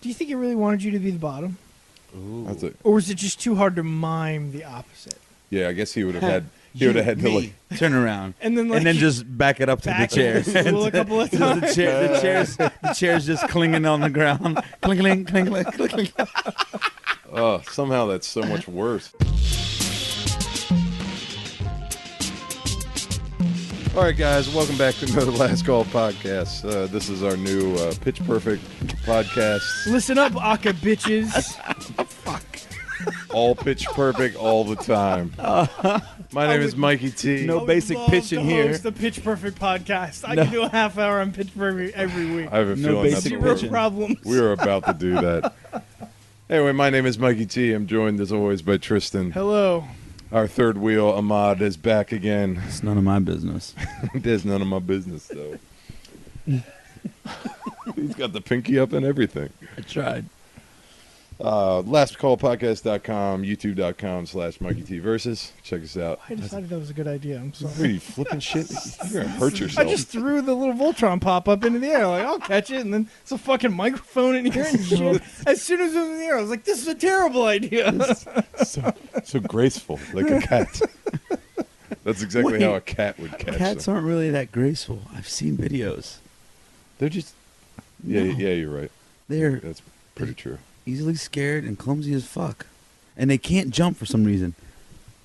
Do you think he really wanted you to be the bottom? Ooh. That's it. Or was it just too hard to mime the opposite? Yeah, I guess he would have had. He would have had to like turn around And then just back it up to the chair. a couple of times. the chair's just clinging on the ground. Cling, cling, cling, cling, cling, cling. Oh, somehow that's so much worse. All right, guys, welcome back to another Last Call podcast. This is our new Pitch Perfect podcast. Listen up, Aka bitches. Fuck. All pitch perfect all the time. My name is MikeyT. No I would basic love pitching to here. host the Pitch Perfect podcast. I No. can do a half hour on Pitch Perfect every week. I have a No feeling that's basic what Zero pitching. problems. we are about to do that. Anyway, my name is MikeyT. I'm joined as always by Tristan. Hello. Our third wheel, Ahmad, is back again. It's none of my business. There's none of my business, though. He's got the pinky up and everything. I tried. LastCallPodcast.com, YouTube.com/MikeyT Versus. Check us out. I decided that was a good idea. I'm What are sorry. you flipping shit? You're gonna hurt I yourself. just threw the little Voltron pop up into the air. Like, I'll catch it. And then it's a fucking microphone in here and shit. As soon as it was in the air, I was like, this is a terrible idea. so graceful, like a cat. That's exactly Wait, how a cat would catch Cats them. aren't really that graceful. I've seen videos. They're just. Yeah, No. yeah, you're right. They're That's pretty true. easily scared and clumsy as fuck. And they can't jump for some reason.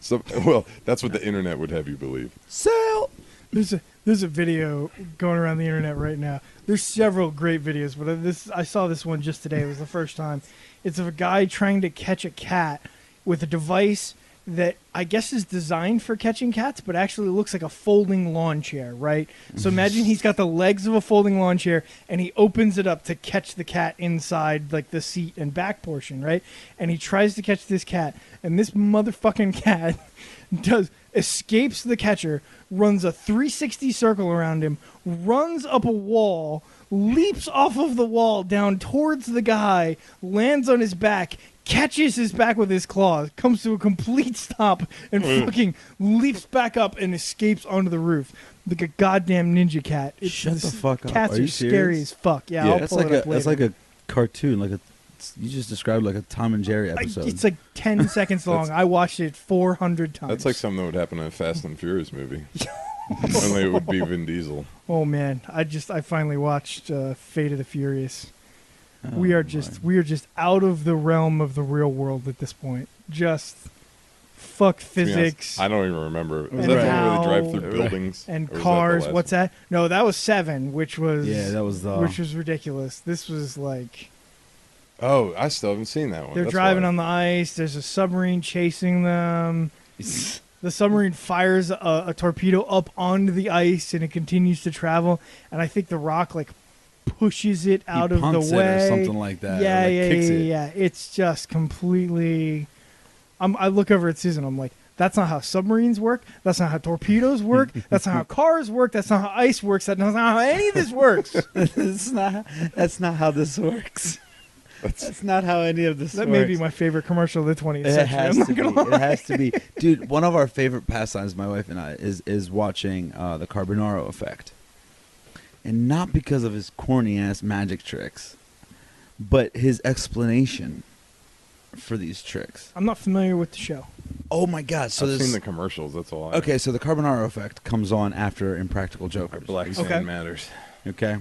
So, well, that's what the internet would have you believe. Sell! There's a video going around the internet right now. There's several great videos, but I saw this one just today. It was the first time. It's of a guy trying to catch a cat with a device that I guess is designed for catching cats, but actually looks like a folding lawn chair, right? So imagine he's got the legs of a folding lawn chair, and he opens it up to catch the cat inside, like the seat and back portion, right? And he tries to catch this cat, and this motherfucking cat escapes the catcher, runs a 360 circle around him, runs up a wall, leaps off of the wall down towards the guy, lands on his back, catches his back with his claws, comes to a complete stop, and fucking leaps back up and escapes onto the roof like a goddamn ninja cat. Shut the this- fuck up. Cats Are are you scary serious? as fuck. Yeah, Yeah. I'll That's pull like it up that's later. like a cartoon. You just described like a Tom and Jerry episode. It's like 10 seconds long. I watched it 400 times. That's like something that would happen in a Fast and Furious movie. Only it would be Vin Diesel. Oh man, I finally watched Fate of the Furious. Oh, we are my. just out of the realm of the real world at this point. Just fuck To be honest, physics I don't even remember. Was And that the one where how- they drive through buildings? and Or was that the cars. last What's one? that? No, that was 7, which was That was the which was ridiculous. This was like Oh, I still haven't seen that one. they're That's driving why. on the ice. There's a submarine chasing them. The submarine fires a torpedo up onto the ice, and it continues to travel. And I think the Rock like pushes it out he of the punts it way or something like that. Yeah, or like yeah, kicks yeah, it. yeah. It's just completely. I look over at Susan. I'm like, that's not how submarines work. That's not how torpedoes work. That's not how cars work. That's not how ice works. That's not how any of this works. That's not how this works. That's not how any of this That works. may be my favorite commercial of the 20th It century. has I'm not to be. gonna lie. It has to be, dude. One of our favorite pastimes, my wife and I, is watching the Carbonaro Effect, and not because of his corny ass magic tricks, but his explanation for these tricks. I'm not familiar with the show. Oh my god! So I've there's seen the commercials. That's all. I okay. So the Carbonaro Effect comes on after Impractical Jokers. Black Okay. Sand Matters. Okay.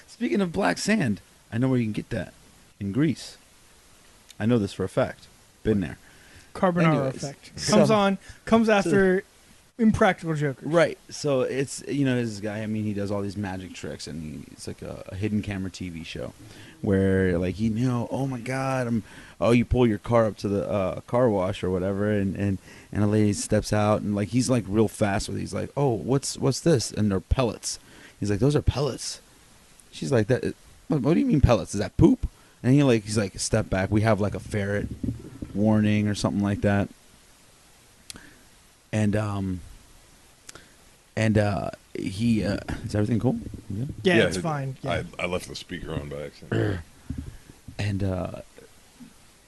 Speaking of black sand, I know where you can get that in Greece. I know this for a fact. Been there. Carbonaro Anyways, effect so- comes after Impractical Jokers. Right. So it's this guy. I mean, he does all these magic tricks, and it's like a hidden camera TV show, where like oh my god, you pull your car up to the car wash or whatever, and a lady steps out, and like he's like real fast with. He's like, oh, what's this? And they're pellets. He's like, those are pellets. She's like, that. What do you mean pellets? Is that poop? And he's like, step back. We have like a ferret warning or something like that. And he is everything cool? Yeah, it's fine. Yeah. I left the speaker on by accident. And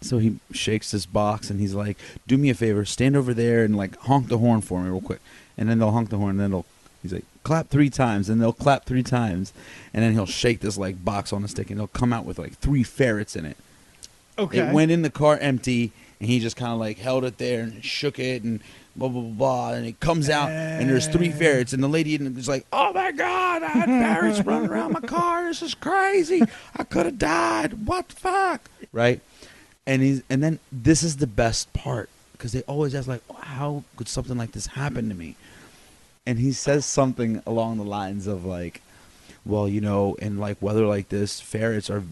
so he shakes this box and he's like, do me a favor, stand over there and like honk the horn for me real quick. And then they'll honk the horn and then he's like, clap 3 times, and they'll clap 3 times, and then he'll shake this like box on a stick, and he'll come out with like 3 ferrets in it. Okay. It went in the car empty, and he just kind of like held it there and shook it and blah blah blah blah, and it comes out and there's 3 ferrets, and the lady is like, "Oh my God, I had ferrets running around my car. This is crazy. I could have died. What the fuck?" Right? And then this is the best part, because they always ask like, "How could something like this happen to me?" And he says something along the lines of like, "Well, you know, in like weather like this, ferrets are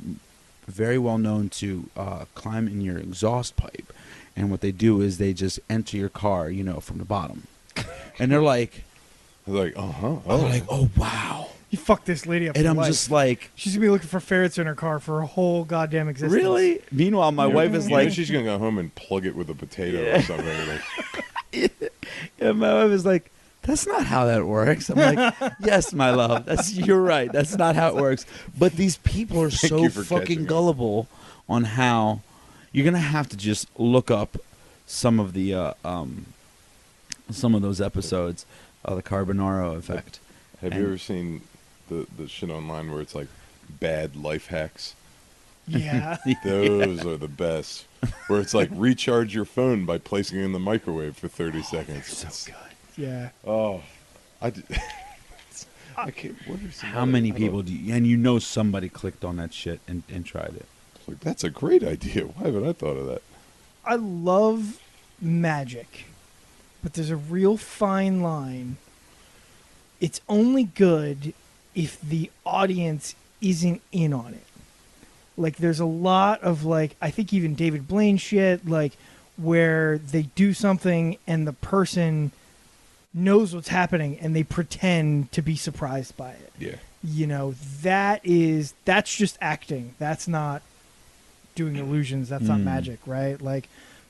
very well known to climb in your exhaust pipe, and what they do is they just enter your car, you know, from the bottom." And they're like, oh wow. You fucked this lady up. And for I'm life. just like, she's gonna be looking for ferrets in her car for her whole goddamn existence. really? Meanwhile, my wife is like, she's gonna go home and plug it with a potato or something. Like, and my wife is like, "That's not how that works." I'm like, "Yes, my love. You're right. That's not how it works." But these people are so you for fucking catching gullible on how you're gonna have to just look up some of the some of those episodes of the Carbonaro Effect. have you ever seen the shit online where it's like bad life hacks? Yeah. Those are the best. Where it's like, recharge your phone by placing it in the microwave for 30 seconds. So good. Yeah. Oh, I can't. What are some How other- many I people don't- do you, and you know somebody clicked on that shit and tried it. Like, that's a great idea. Why haven't I thought of that? I love magic, but there's a real fine line. It's only good if the audience isn't in on it. Like, there's a lot of, like, I think even David Blaine shit, like, where they do something and the person knows what's happening and they pretend to be surprised by it. Yeah. You know, that's just acting. That's not doing illusions. That's not magic, right? Like,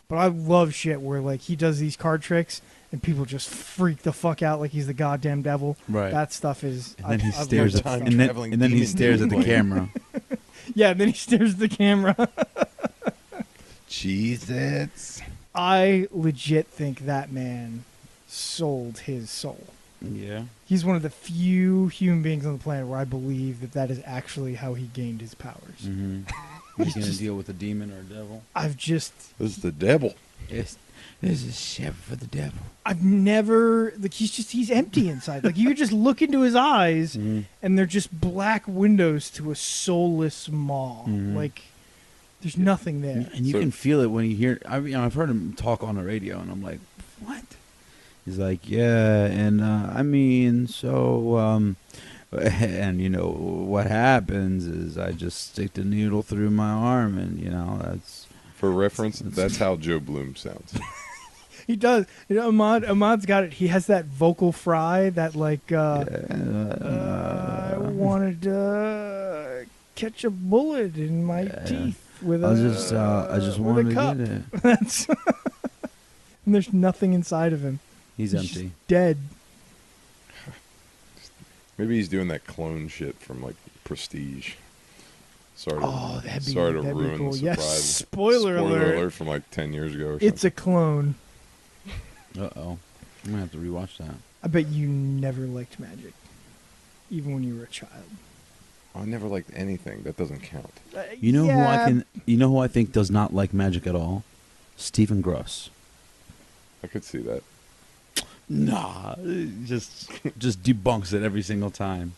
but I love shit where, like, he does these card tricks and people just freak the fuck out like he's the goddamn devil. Right. That stuff is. And then he I stares love at that time stuff. traveling and then he demon stares at the demon. camera. Yeah, and then he stares at the camera. Jesus. I legit think that man sold his soul. Yeah. He's one of the few human beings on the planet where I believe that that is actually how he gained his powers. Mm-hmm. He's gonna deal with a demon or a devil. I've just, This is the devil. This is shit for the devil. I've never, like, he's empty inside. Like, you could just look into his eyes Mhm. and they're just black windows to a soulless maw. Mhm. Like, there's nothing there. And you So- can feel it when you hear. I've heard him talk on the radio, and I'm like, what? He's like, yeah, and I mean, so, and you know what happens is I just stick the needle through my arm, and you know that's. For reference, that's how Joe Bloom sounds. He does. You know, Ahmad's got it. He has that vocal fry, that, like, I wanted to catch a bullet in my teeth with I just with wanted a to cup. get it. That's and there's nothing inside of him. He's He's just empty. dead. Maybe he's doing that clone shit from like Prestige. Sorry to, Oh, that'd be, sorry to that'd be ruin cool. the Yes. surprise. Spoiler alert. from like 10 years ago or It's something. a clone. I'm gonna have to rewatch that. I bet you never liked magic, even when you were a child. I never liked anything. That doesn't count. You know who I Yeah, can? You know who I think does not like magic at all? Stephen Gross. I could see that. Nah, just debunks it every single time.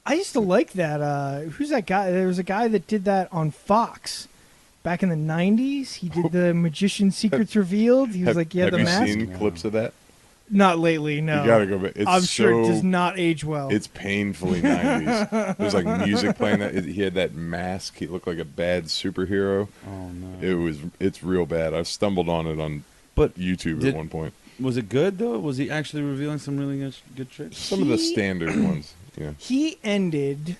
I used to like that. Who's that guy? There was a guy that did that on Fox back in the 90s. He did the Magician's Secrets Revealed. He was have, like, yeah, have the you mask. seen clips of that? Not lately, no. You gotta go back. It's I'm sure it so- does not age well. It's painfully 90s. There's like music playing. He had that mask. He looked like a bad superhero. Oh no! It's real bad. I stumbled on it on But YouTube did- at one point. Was it good though? Was he actually revealing some really good tricks? Some of the He- standard ones. Yeah. He ended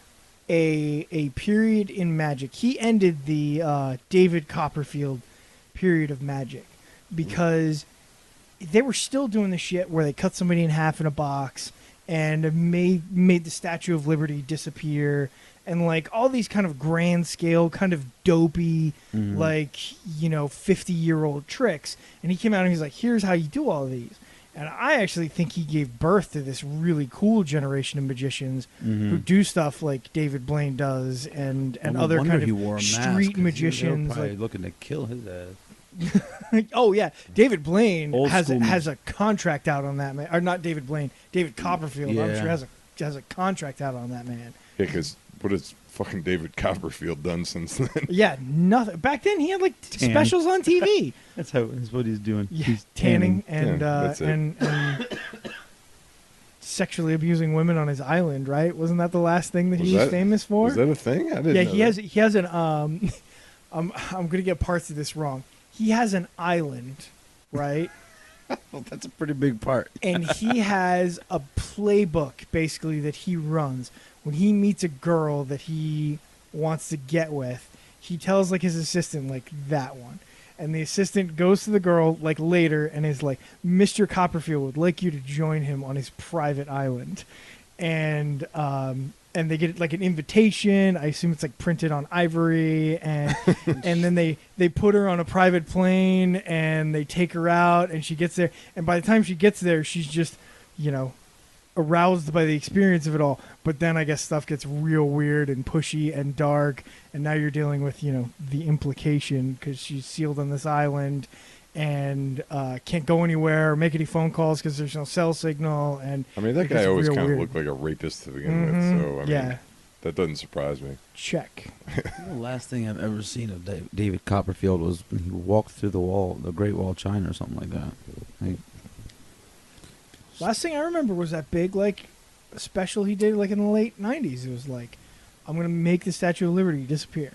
a period in magic. He ended the David Copperfield period of magic because they were still doing the shit where they cut somebody in half in a box and made the Statue of Liberty disappear, and like all these kind of grand scale, kind of dopey, like, you know, 50-year-old tricks. And he came out and he's like, here's how you do all of these. And I actually think he gave birth to this really cool generation of magicians who do stuff like David Blaine does, and No other wonder kind he of wore a mask, 'cause street they were magicians. probably Like, looking to kill his ass. oh yeah, David Blaine Old has school a contract out on that man, or not David Blaine, David Copperfield. I'm Yeah. sure has a contract out on that man. Yeah, because what has fucking David Copperfield done since then? Yeah, nothing. Back then he had like Tan. specials on TV. That's what he's doing. Yeah, He's tanning and Yeah, that's it. and sexually abusing women on his island, right? Wasn't that the last thing that he was famous for? Was that a thing? I didn't Yeah, know he has an I'm gonna get parts of this wrong. He has an island, right? Well, that's a pretty big part. And he has a playbook basically that he runs when he meets a girl that he wants to get with. He tells like his assistant like that one, and the assistant goes to the girl like later and is like, Mr. Copperfield would like you to join him on his private island, and they get like an invitation. I assume it's like printed on ivory, and and then they put her on a private plane and they take her out, and she gets there, and by the time she gets there, she's just, you know, aroused by the experience of it all. But then I guess stuff gets real weird and pushy and dark, and now you're dealing with, you know, the implication because she's sealed on this island and can't go anywhere or make any phone calls because there's no cell signal. And I mean, that it gets guy always real kind of weird. looked like a rapist to begin with, so I mean, that doesn't surprise me. Check. The last thing I've ever seen of David Copperfield was when he walked through the wall, the Great Wall of China, or something like that. Like, Last thing I remember was that big like special he did like in the late 90s. It was like, I'm going to make the Statue of Liberty disappear.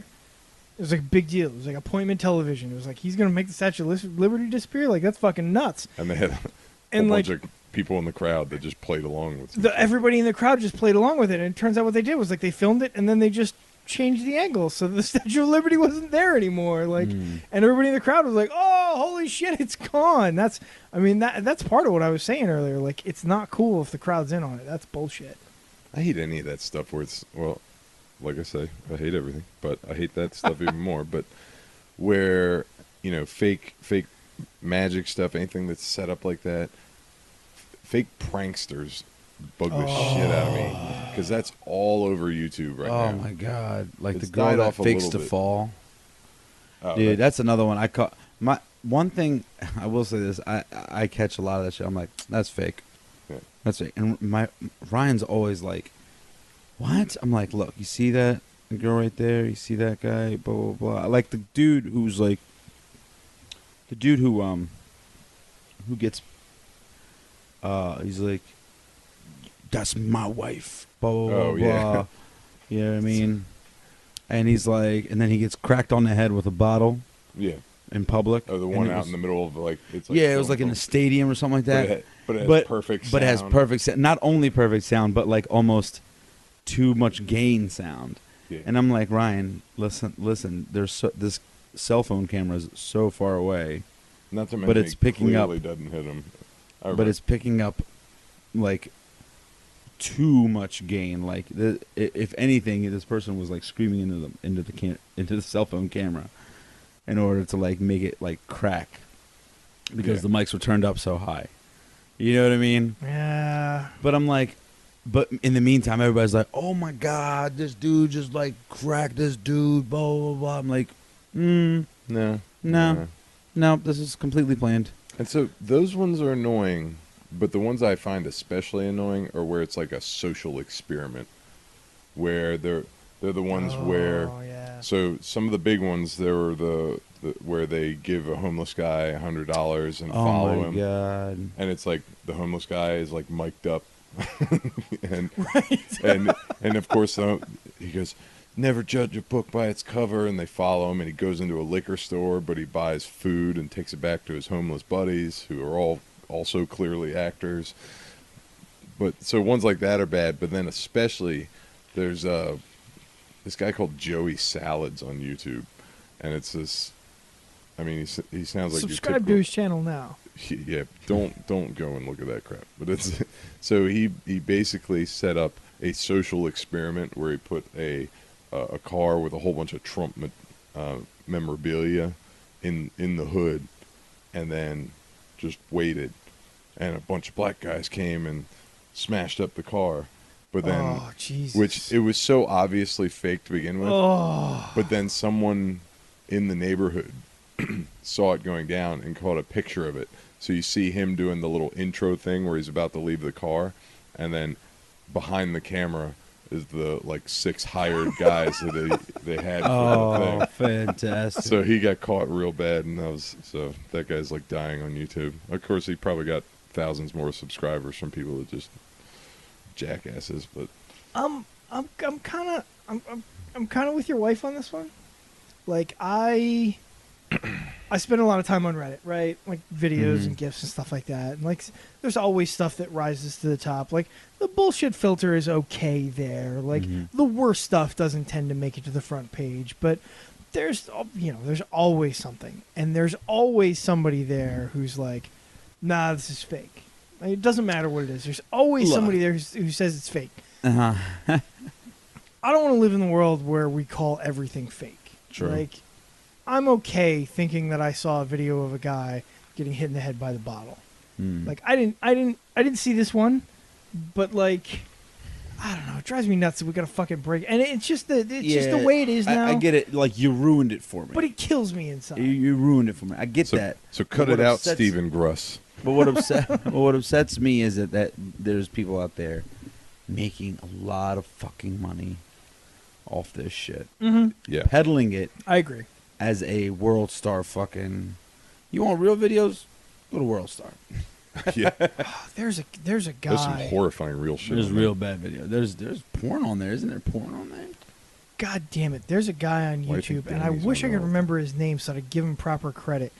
It was like a big deal. It was like appointment television. It was like, he's going to make the Statue of Liberty disappear? Like, that's fucking nuts. And they had a And whole like bunch of people in the crowd that just played along with it. everybody in the crowd just played along with it. And it turns out what they did was like they filmed it and then they just changed the angle so the Statue of Liberty wasn't there anymore. Like, and everybody in the crowd was like, "Oh, holy shit, it's gone." That's part of what I was saying earlier. Like, it's not cool if the crowd's in on it. That's bullshit. I hate any of that stuff where it's, well, like I say, I hate everything, but I hate that stuff even more. But where, you know, fake magic stuff, anything that's set up like that, fake pranksters bug the shit out of me because that's all over YouTube right now. oh my god! Like It's the girl died that off a fakes little to bit. fall. Oh, Dude, that's another one I caught. My one thing I will say this: I catch a lot of that shit. I'm like, that's fake. Yeah. That's fake. And Ryan's always like, what? I'm like, look, you see that girl right there? You see that guy? Blah blah blah. Like the dude who's like, the dude who gets, he's like, that's my wife. Blah blah blah. Oh, yeah. Blah. You know what I mean? And he's like, and then he gets cracked on the head with a bottle yeah. in public. Oh, the And one it out was- in the middle of like, it's like yeah, it was like in a stadium or something like that. But it has perfect sound. But it has perfect sound. Not only perfect sound, but like almost too much gain sound. Yeah. And I'm like, Ryan, listen. There's this cell phone camera is so far away, Not to mention but it's picking up- clearly doesn't hit him. but it's picking up like too much gain. Like if anything, this person was like screaming into the cell phone camera in order to like make it like crack because Yeah. the mics were turned up so high. You know what I mean? Yeah. But I'm like, but in the meantime, everybody's like, oh my god, this dude just like cracked this dude, blah blah blah. I'm like, No. no, this is completely planned. And so those ones are annoying, but the ones I find especially annoying are where it's like a social experiment, where they're the ones where. Oh, yeah. So some of the big ones, there were the where they give a homeless guy $100 and follow Oh my him, god. and it's like the homeless guy is like mic'd up, and Right. and of course he goes, never judge a book by its cover, and they follow him, and he goes into a liquor store, but he buys food and takes it back to his homeless buddies who are all also clearly actors. But so ones like that are bad, but then especially there's this guy called Joey Salads on YouTube, and it's this. I mean, he sounds like Subscribe your to typical, his channel now. yeah. Don't go and look at that crap. But it's so he basically set up a social experiment where he put a car with a whole bunch of Trump memorabilia in the hood, and then just waited. and a bunch of black guys came and smashed up the car. But then, Oh, Jesus. which it was so obviously fake to begin with. Oh. But then someone in the neighborhood saw it going down and caught a picture of it. So you see him doing the little intro thing where he's about to leave the car, and then behind the camera is the like 6 hired guys that they had for the thing. Fantastic. So he got caught real bad, and that guy's like dying on YouTube. Of course, he probably got thousands more subscribers from people that just jackasses. But I'm kind of with your wife on this one. Like I spend a lot of time on Reddit, right? Like videos and GIFs and stuff like that. And like there's always stuff that rises to the top. Like the bullshit filter is okay there. Like the worst stuff doesn't tend to make it to the front page, but there's always something. And there's always somebody there who's like, "Nah, this is fake." Like, it doesn't matter what it is. There's always somebody there who says it's fake. Uh-huh. I don't want to live in the world where we call everything fake. True. Like, I'm okay thinking that I saw a video of a guy getting hit in the head by the bottle. Like, I didn't see this one, but like, I don't know. It drives me nuts that we got to fucking break. And it's just just the way it is now. I get it. Like, you ruined it for me. But it kills me inside. You ruined it for me. I get that. So cut But it what out, upsets- Stephen Gruss. But what upsets me is that there's people out there making a lot of fucking money off this shit, Yeah. peddling it I agree. as a world star. Fucking, you want real videos? Go to World Star. Yeah. There's a guy. There's some horrifying real shit. There's on real bad video. There's porn on there, isn't there? Porn on there. God damn it. There's a guy on Why do you think YouTube, and I Danny's wish I on could there? remember his name so I'd give him proper credit.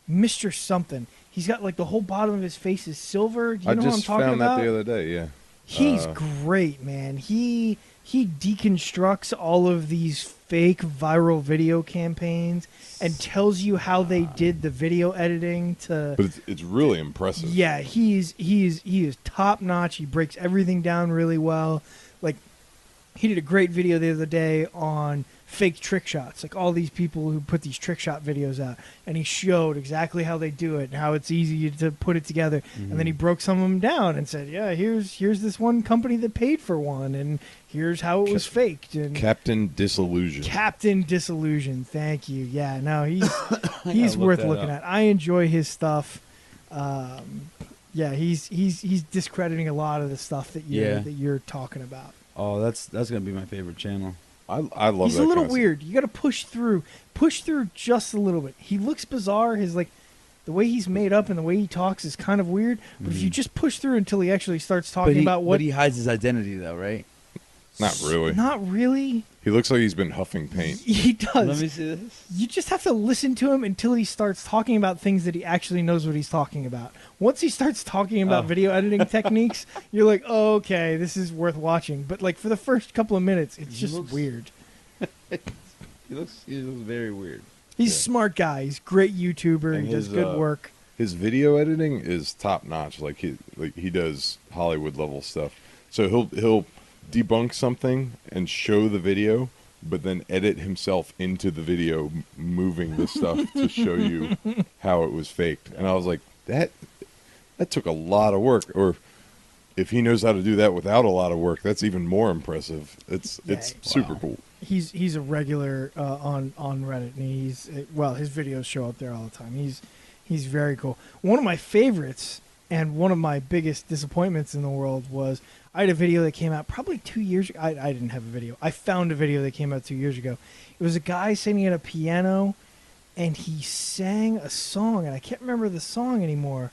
Mr. Something. He's got like the whole bottom of his face is silver. Do you I know what I'm just talking found about? that the other day. Yeah. He's great, man. He deconstructs all of these fake viral video campaigns and tells you how they did the video editing to. But it's really impressive. Yeah, he is top notch. He breaks everything down really well. Like he did a great video the other day on fake trick shots, like all these people who put these trick shot videos out, and he showed exactly how they do it and how it's easy to put it together. And then he broke some of them down and said, yeah, here's this one company that paid for one, and here's how it was faked. And Captain Disillusion. Captain Disillusion, thank you. Yeah, no, he's look worth that looking up. at. I enjoy his stuff. Yeah, he's discrediting a lot of the stuff that you're talking about. Oh, that's gonna be my favorite channel. I love He's that a little kind of weird. You got to push through just a little bit. He looks bizarre. His like the way he's made up and the way he talks is kind of weird. But if you just push through until he actually starts talking about what But he hides his identity, though, right? Not really. Not really. He looks like he's been huffing paint. He does. Let me see this. You just have to listen to him until he starts talking about things that he actually knows what he's talking about. Once he starts talking about video editing techniques, you're like, oh, okay, this is worth watching. But like for the first couple of minutes, it's just weird. He looks very weird. He's a smart guy. He's a great YouTuber. And He does his, good work. His video editing is top notch. Like he does Hollywood level stuff. So he'll debunk something and show the video, but then edit himself into the video moving the stuff to show you how it was faked. And I was like, that took a lot of work. Or if he knows how to do that without a lot of work, that's even more impressive. It's super cool. He's a regular on Reddit, and his videos show up there all the time. He's very cool. One of my favorites and one of my biggest disappointments in the world was I had a video that came out probably 2 years ago. I didn't have a video. I found a video that came out 2 years ago. It was a guy sitting at a piano, and he sang a song, and I can't remember the song anymore.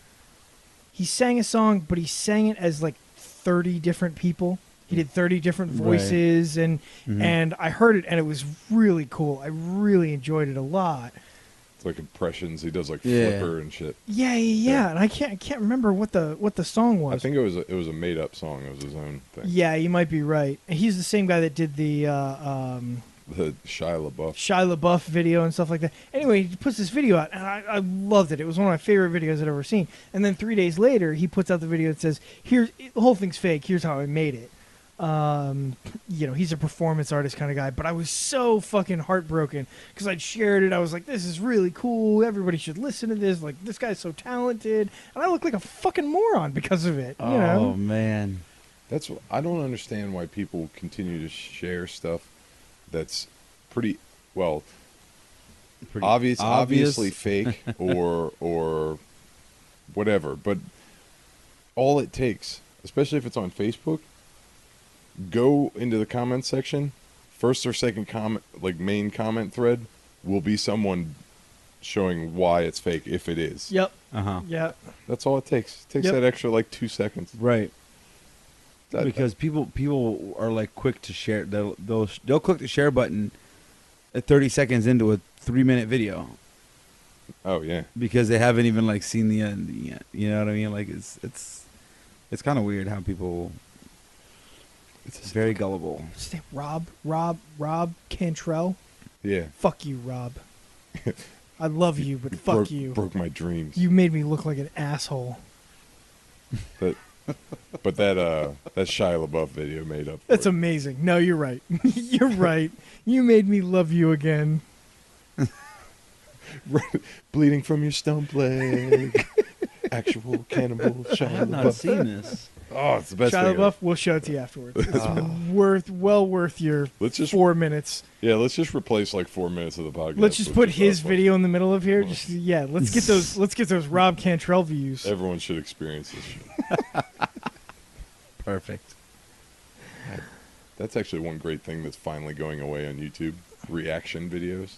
He sang a song, but he sang it as like 30 different people. He did 30 different voices, and I heard it, and it was really cool. I really enjoyed it a lot. It's like impressions. He does like Flipper and shit. Yeah. And I can't remember what the song was. I think it was a made up song. It was his own thing. Yeah, you might be right. He's the same guy that did the The Shia LaBeouf video and stuff like that. Anyway, he puts this video out, and I loved it. It was one of my favorite videos I'd ever seen. And then 3 days later, he puts out the video that says, "The whole thing's fake. Here's how I made it." He's a performance artist kind of guy, but I was so fucking heartbroken because I'd shared it. I was like, this is really cool. Everybody should listen to this. Like, this guy's so talented. And I look like a fucking moron because of it. Oh, man. I don't understand why people continue to share stuff that's pretty obviously fake or whatever. But all it takes, especially if it's on Facebook, go into the comment section. First or second comment, like main comment thread, will be someone showing why it's fake if it is. Yep. Uh-huh. Yeah. That's all it takes. It takes that extra like 2 seconds. Right. Because people are like quick to share. They'll click the share button at 30 seconds into a 3-minute video. Oh yeah. Because they haven't even like seen the end yet. You know what I mean? Like it's kind of weird how people. It's very gullible. Say Rob Cantrell. Yeah. Fuck you, Rob. I love you, but fuck you. Broke my dreams. You made me look like an asshole. But that Shia LaBeouf video made up for That's it. amazing. No, you're right. You're right. You made me love you again. Bleeding from your stump leg. Actual cannibal Shia I have not LaBeouf. seen this. Oh, it's the best Shia thing ever. LaBeouf, we'll show it to you afterwards. It's well worth your Let's just 4 minutes. Yeah, let's just replace like 4 minutes of the podcast. Let's just with put us his watching. video in the middle of here. Let's get those Rob Cantrell views. Everyone should experience this shit. Perfect. That's actually one great thing that's finally going away on YouTube. Reaction videos.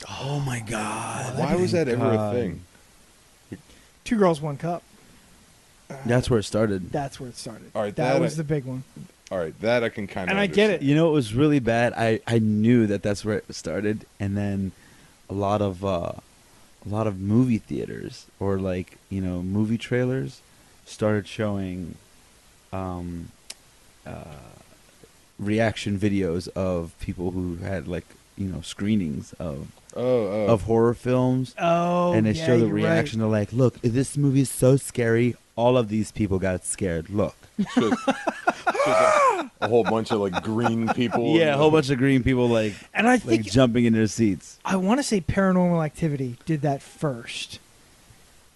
Oh my God. Why was that ever a thing? 2 Girls, 1 Cup. That's where it started. That's where it started. All right, that was the big one. All right, that I can kind of And I get it. You know, it was really bad. I knew that's where it started, and then a lot of movie theaters or like movie trailers started showing reaction videos of people who had like screenings of horror films. Oh, and they yeah, show the you're reaction. right. They're like, "Look, this movie is so scary. All of these people got scared. Look." a whole bunch of like green people. Yeah, a whole bunch of green people like And I think jumping in their seats. I want to say Paranormal Activity did that first.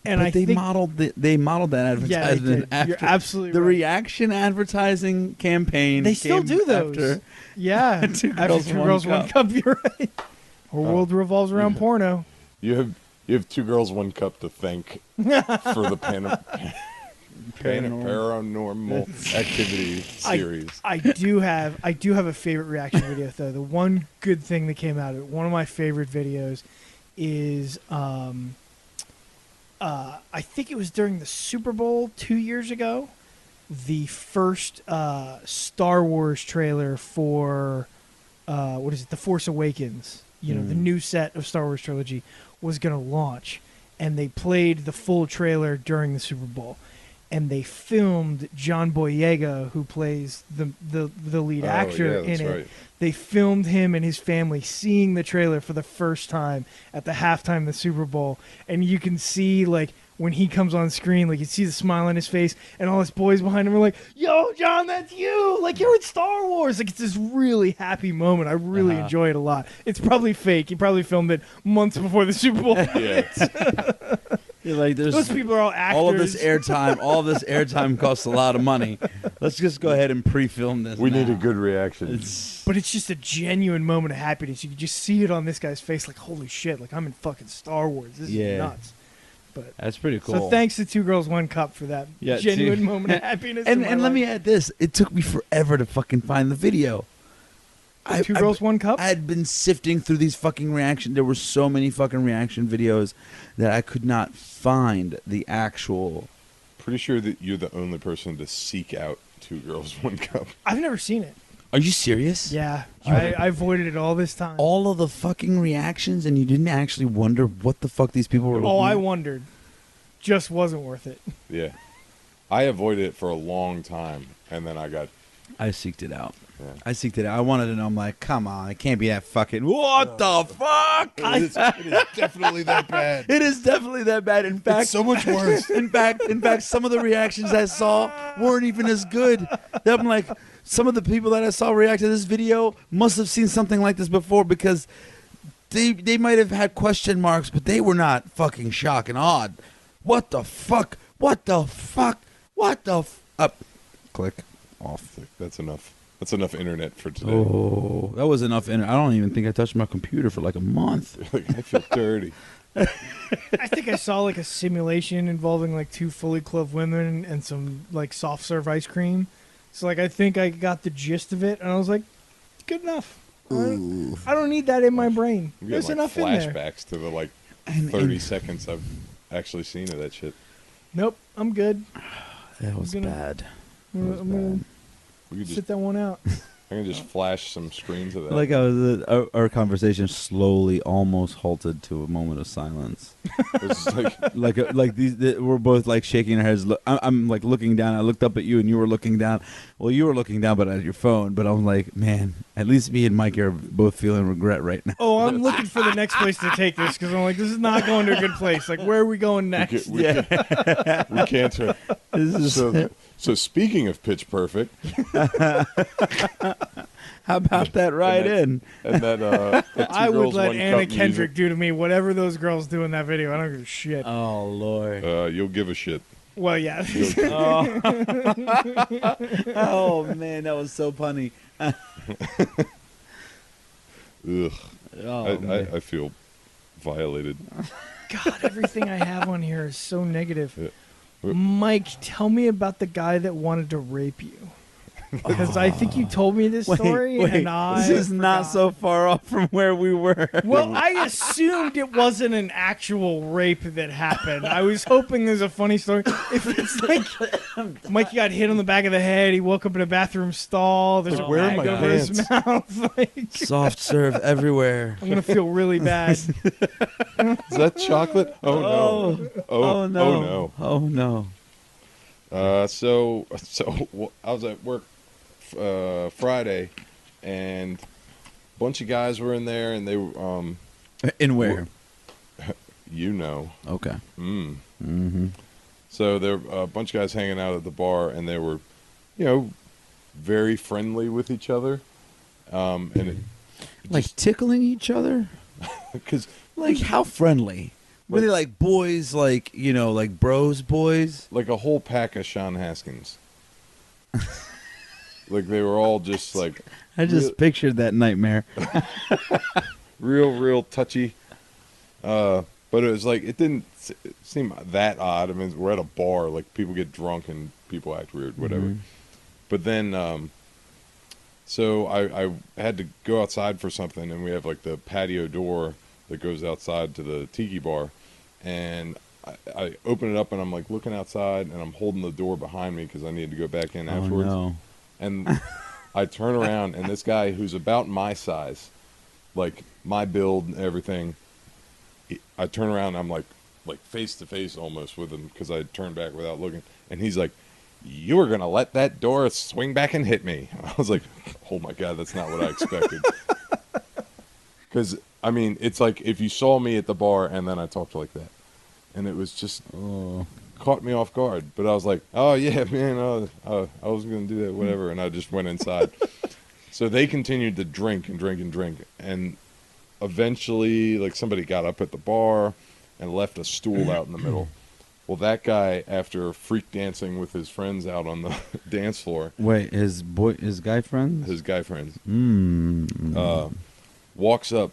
And But I they think modeled that yeah, they advertisement did. after You're absolutely the right. reaction advertising campaign. They still came do those. after. Yeah, Two after Girls, 2 One Girls, Cup. 1 Cup. You're right. Our world revolves around porno. You have 2 Girls, 1 Cup to thank for the paranormal activity series. I do have a favorite reaction video though. The one good thing that came out of it, one of my favorite videos, is I think it was during the Super Bowl 2 years ago. The first Star Wars trailer for The Force Awakens. The new set of Star Wars trilogy was going to launch, and they played the full trailer during the Super Bowl. And they filmed John Boyega, who plays the lead actor in it. Right. They filmed him and his family seeing the trailer for the first time at the halftime of the Super Bowl. And you can see, like, when he comes on screen, like, you see the smile on his face, and all his boys behind him are like, "Yo, John, that's you! Like, you're in Star Wars!" Like, it's this really happy moment. I really enjoy it a lot. It's probably fake. He probably filmed it months before the Super Bowl. Yeah. You're like, Those people are all actors. all of this airtime costs a lot of money. Let's just go ahead and pre-film this. We now. need a good reaction. But it's just a genuine moment of happiness. You can just see it on this guy's face, like, holy shit, like, I'm in fucking Star Wars. This is nuts. But That's pretty cool. So thanks to 2 Girls, 1 Cup for that genuine moment of happiness. And let me add this: it took me forever to fucking find the video. 2 Girls, 1 Cup? I had been sifting through these fucking reaction. There were so many fucking reaction videos that I could not find the actual. Pretty sure that you're the only person to seek out 2 Girls, 1 Cup. I've never seen it. Are you serious? Yeah. I avoided it all this time. All of the fucking reactions, and you didn't actually wonder what the fuck these people were looking I at? wondered. Just wasn't worth it. Yeah. I avoided it for a long time, and then I I seeked it out. I seeked it out. I wanted to know. I'm like, come on, it can't be that fucking. What the fuck? It is definitely that bad. It is definitely that bad. In fact, It's so much worse. In fact, some of the reactions I saw weren't even as good. I'm like, some of the people that I saw react to this video must have seen something like this before because they might have had question marks, but they were not fucking shock and awed. What the fuck? What the fuck? What the up? Click off. That's enough. That's enough internet for today. Oh, that was enough. I don't even think I touched my computer for like a month. Like, I feel dirty. I think I saw like a simulation involving like 2 fully clothed women and some like soft serve ice cream. So like I think I got the gist of it, and I was like, good enough. I don't need that in my brain. I'm There's getting, enough like, in there. flashbacks to the like And- 30 seconds I've actually seen of that shit. Nope, I'm good. That was gonna- bad. I'm gonna We could sit just, that one out. I can just flash some screens of that. Like our conversation slowly almost halted to a moment of silence. It's just like, We're both like shaking our heads. I'm like looking down. I looked up at you, and you were looking down. Well, you were looking down, but at your phone. But I'm like, man, at least me and Mikey are both feeling regret right now. Oh, I'm looking for the next place to take this because I'm like, this is not going to a good place. Like, where are we going next? we can't turn. This is, So speaking of Pitch Perfect, how about that ride in? and that I Two would Girls, let One Anna Cup Kendrick do to me whatever those girls do in that video. I don't give a shit. Oh Lord. You'll give a shit. Well, yeah. Oh. Oh man, that was so funny. Ugh. Oh, man. I feel violated. God, everything I have on here is so negative. Yeah. Mike, tell me about the guy that wanted to rape you. Because I think you told me this story, and I this is not forgot. so far off from where we were. Well, I assumed it wasn't an actual rape that happened. I was hoping there's a funny story. If it's like Mikey got hit on the back of the head, he woke up in a bathroom stall. There's a Where are bag my over his pants? mouth. Like, Soft serve everywhere. I'm gonna feel really bad. Is that chocolate? Oh no! Oh no! Oh no! Oh no! So I was at work Friday, and a bunch of guys were in there, and they were In where? you know. Okay. Mm. So there were a bunch of guys hanging out at the bar, and they were, very friendly with each other, and it Like tickling each other? because Like how friendly? Were they like boys, like like bros, boys? like a whole pack of Sean Haskins. Like they were all just like I just pictured that nightmare. real touchy. But it was like it didn't seem that odd. I mean, we're at a bar, like people get drunk and people act weird, whatever. Mhm. But then, so I had to go outside for something, and we have like the patio door that goes outside to the tiki bar, and I open it up, and I'm like looking outside, and I'm holding the door behind me because I need to go back in afterwards. Oh no! And I turn around, and this guy who's about my size, like my build and everything, I turn around, and I'm like face to face almost with him because I turned back without looking, and he's like, "You were gonna let that door swing back and hit me?" I was like, "Oh my god, that's not what I expected." Because I mean, it's like if you saw me at the bar and then I talked like that, and it was just caught me off guard. But I was like, "Oh yeah, man, I was gonna do that, whatever," and I just went inside. So they continued to drink and drink and drink, and eventually, like somebody got up at the bar and left a stool out in the middle. Well, that guy, after freak dancing with his friends out on the dance floor, Wait, his guy friends? his guy friends, Mm. walks up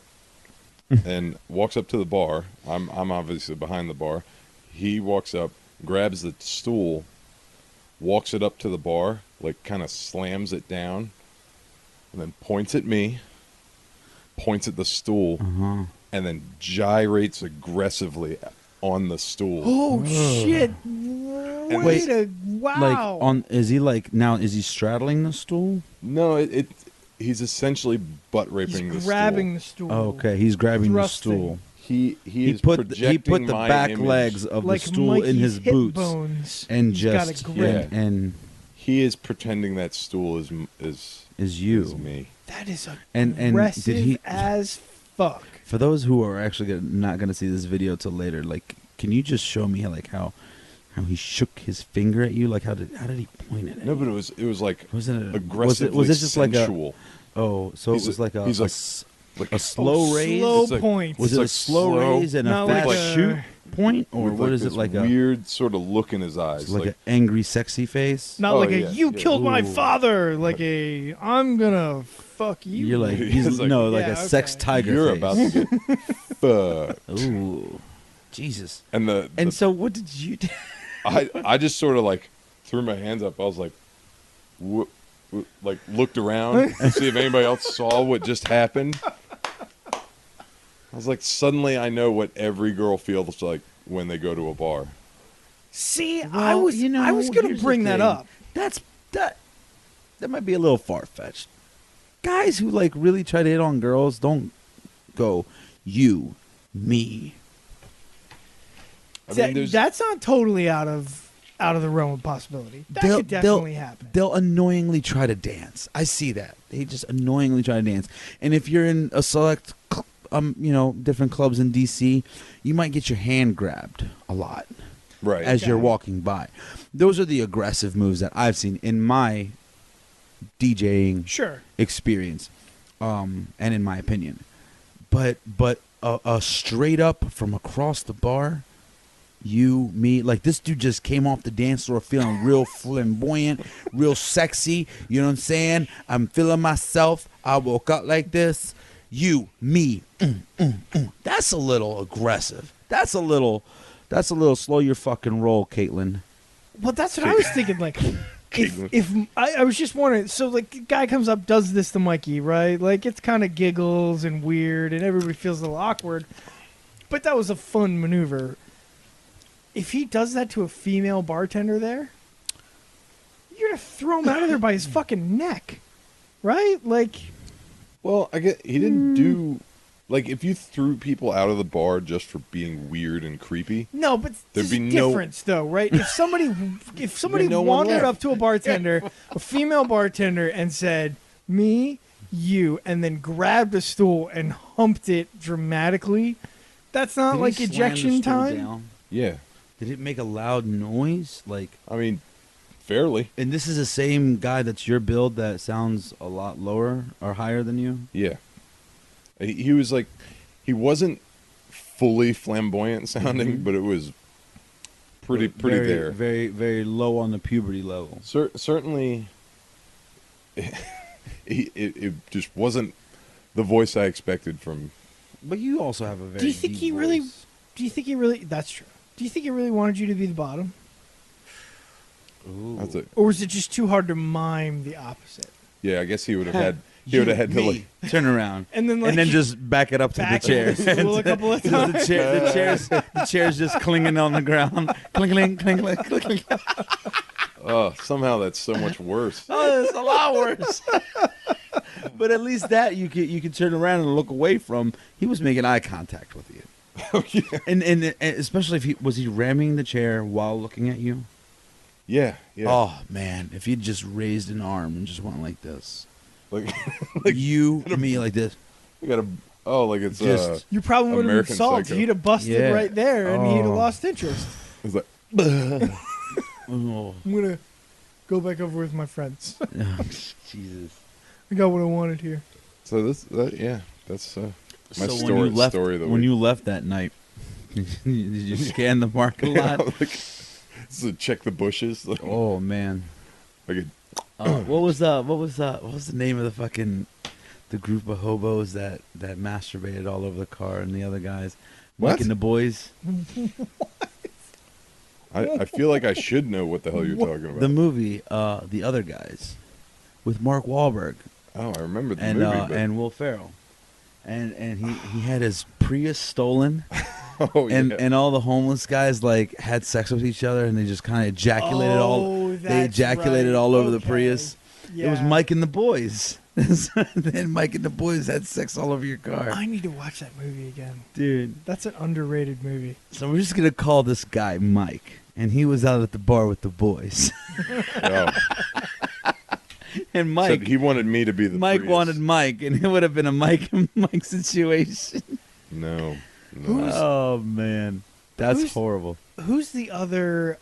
to the bar. I'm obviously behind the bar. He walks up, grabs the stool, walks it up to the bar, like kind of slams it down, and then points at me, points at the stool, Uh-huh. and then gyrates aggressively on the stool. Oh shit! Wait, Wow. Is he straddling the stool? No, he's essentially butt raping He's the grabbing the stool. Oh, okay, he's grabbing Thrusting. the stool. He He is put the projecting my back image. legs of Like the stool in Mikey's his hip boots bones. and He's got just a grip. and he is pretending that stool is you. is me. That is And aggressive did he? as fuck. For those who are actually not gonna see this video till later, like, can you just show me how he shook his finger at you? Like, how did he point it at No, you? but it was like Wasn't it aggressively was it just sensual. like so He's it was a- like he's like- a slow raise? Slow It's like- point. Was It's it a like slow slow- raise and a Not fast like a- shoot point, or with what like is it this like a weird sort of look in his eyes? like an angry, sexy face? Not Oh, like yeah, you yeah. killed my Ooh. father. Like a I'm gonna fuck you. You're like He's he's like- no like Yeah, a sex okay. tiger You're face. about to get fucked. Ooh, Jesus! And And so, what did you do? I just sort of like threw my hands up. I was like, like looked around to see if anybody else saw what just happened. I was like, suddenly I know what every girl feels like when they go to a bar. See, Well, I was gonna here's the bring that thing. up. That might be a little far fetched. Guys who like really try to hit on girls don't go you, me. I mean, there's That's not totally out of the realm of possibility. That could definitely happen. They'll annoyingly try to dance. I see that. They just annoyingly try to dance. And if you're in a select, different clubs in DC, you might get your hand grabbed a lot right. as you're Okay. walking by. Those are the aggressive moves that I've seen in my DJing Sure. experience, and in my opinion. But a straight up from across the bar, you, me, like this dude just came off the dance floor feeling real flamboyant, real sexy. You know what I'm saying? I'm feeling myself. I woke up like this. You, me. That's a little aggressive. That's a little slow your fucking roll, Caitlin. Well, that's what I was thinking. Like, if I was just wondering, so like, a guy comes up, does this to Mikey, right? Like, it's kind of giggles and weird, and everybody feels a little awkward. But that was a fun maneuver. If he does that to a female bartender there, you're gonna throw him out of there by his fucking neck, right? Like, Well, I get he didn't do like if you threw people out of the bar just for being weird and creepy. no, but There'd there's be a no- difference, though, right? If somebody no one wandered left. up to a bartender, a female bartender, and said, "Me, you," and then grabbed a stool and humped it dramatically, that's not like Did he slam the ejection stool time. down? Yeah, Did it make a loud noise? Like, I mean, fairly. and this is the same guy that's your build that sounds a lot lower or higher than you? Yeah, he was like, he wasn't fully flamboyant sounding, Mhm. but it was pretty very, there. Very, very low on the puberty level. Certainly, it just wasn't the voice I expected from. But you also have a very Do you think deep he really? voice. Do you think he really? That's true. Do you think he really wanted you to be the bottom, Ooh. That's it. or was it just too hard to mime the opposite? Yeah, I I guess he would have had. He would have had to Me. like. Turn around. And then, like, and then just back it up to the back chair. into the stool a couple of the times. the chair's just clinging on the ground. Cling, cling, cling, cling, cling, cling. Oh, somehow that's so much worse. Oh, it's a lot worse. But at least that you could turn around and look away from. He was making eye contact with you. Oh, yeah. And especially if he was ramming the chair while looking at you. Yeah. Yeah. Oh man, if he'd just raised an arm and just went like this, Like, you me like this, we got a. Oh, like it's Just- You probably would have been American salty. Psycho. He'd have busted Yeah. right there, and he'd have Oh. lost interest. it's like. oh, I'm gonna go back over with my friends. Jesus. I got what I wanted here. So yeah, that's my So story. when you left, story of the when week. you left that night, did you scan the parking Yeah, lot? like, so check the bushes. Like, Oh man. like What was the name of the group of hobos that masturbated all over the car and the other guys? What? Mike and the boys. I feel like I should know what the hell you're talking about. The movie, The Other Guys, with Mark Wahlberg Oh, I remember the and movie. But, and Will Ferrell, and he had his Prius stolen, oh, and yeah. and all the homeless guys like had sex with each other, and they just kind of ejaculated Oh, They that's ejaculated right. all over the Okay. Prius. It was Yeah. Mike and the boys. Then Mike and the boys had sex all over your car, I need to watch that movie again. dude. That's an underrated movie. So we're just gonna call this guy Mike. and he was out at the bar with the boys. Oh, And Mike, said he wanted me to be the Mike Prius. wanted Mike, and it would have been a Mike and Mike situation. No. Who's- Oh man, that's Who's- horrible. Who's the other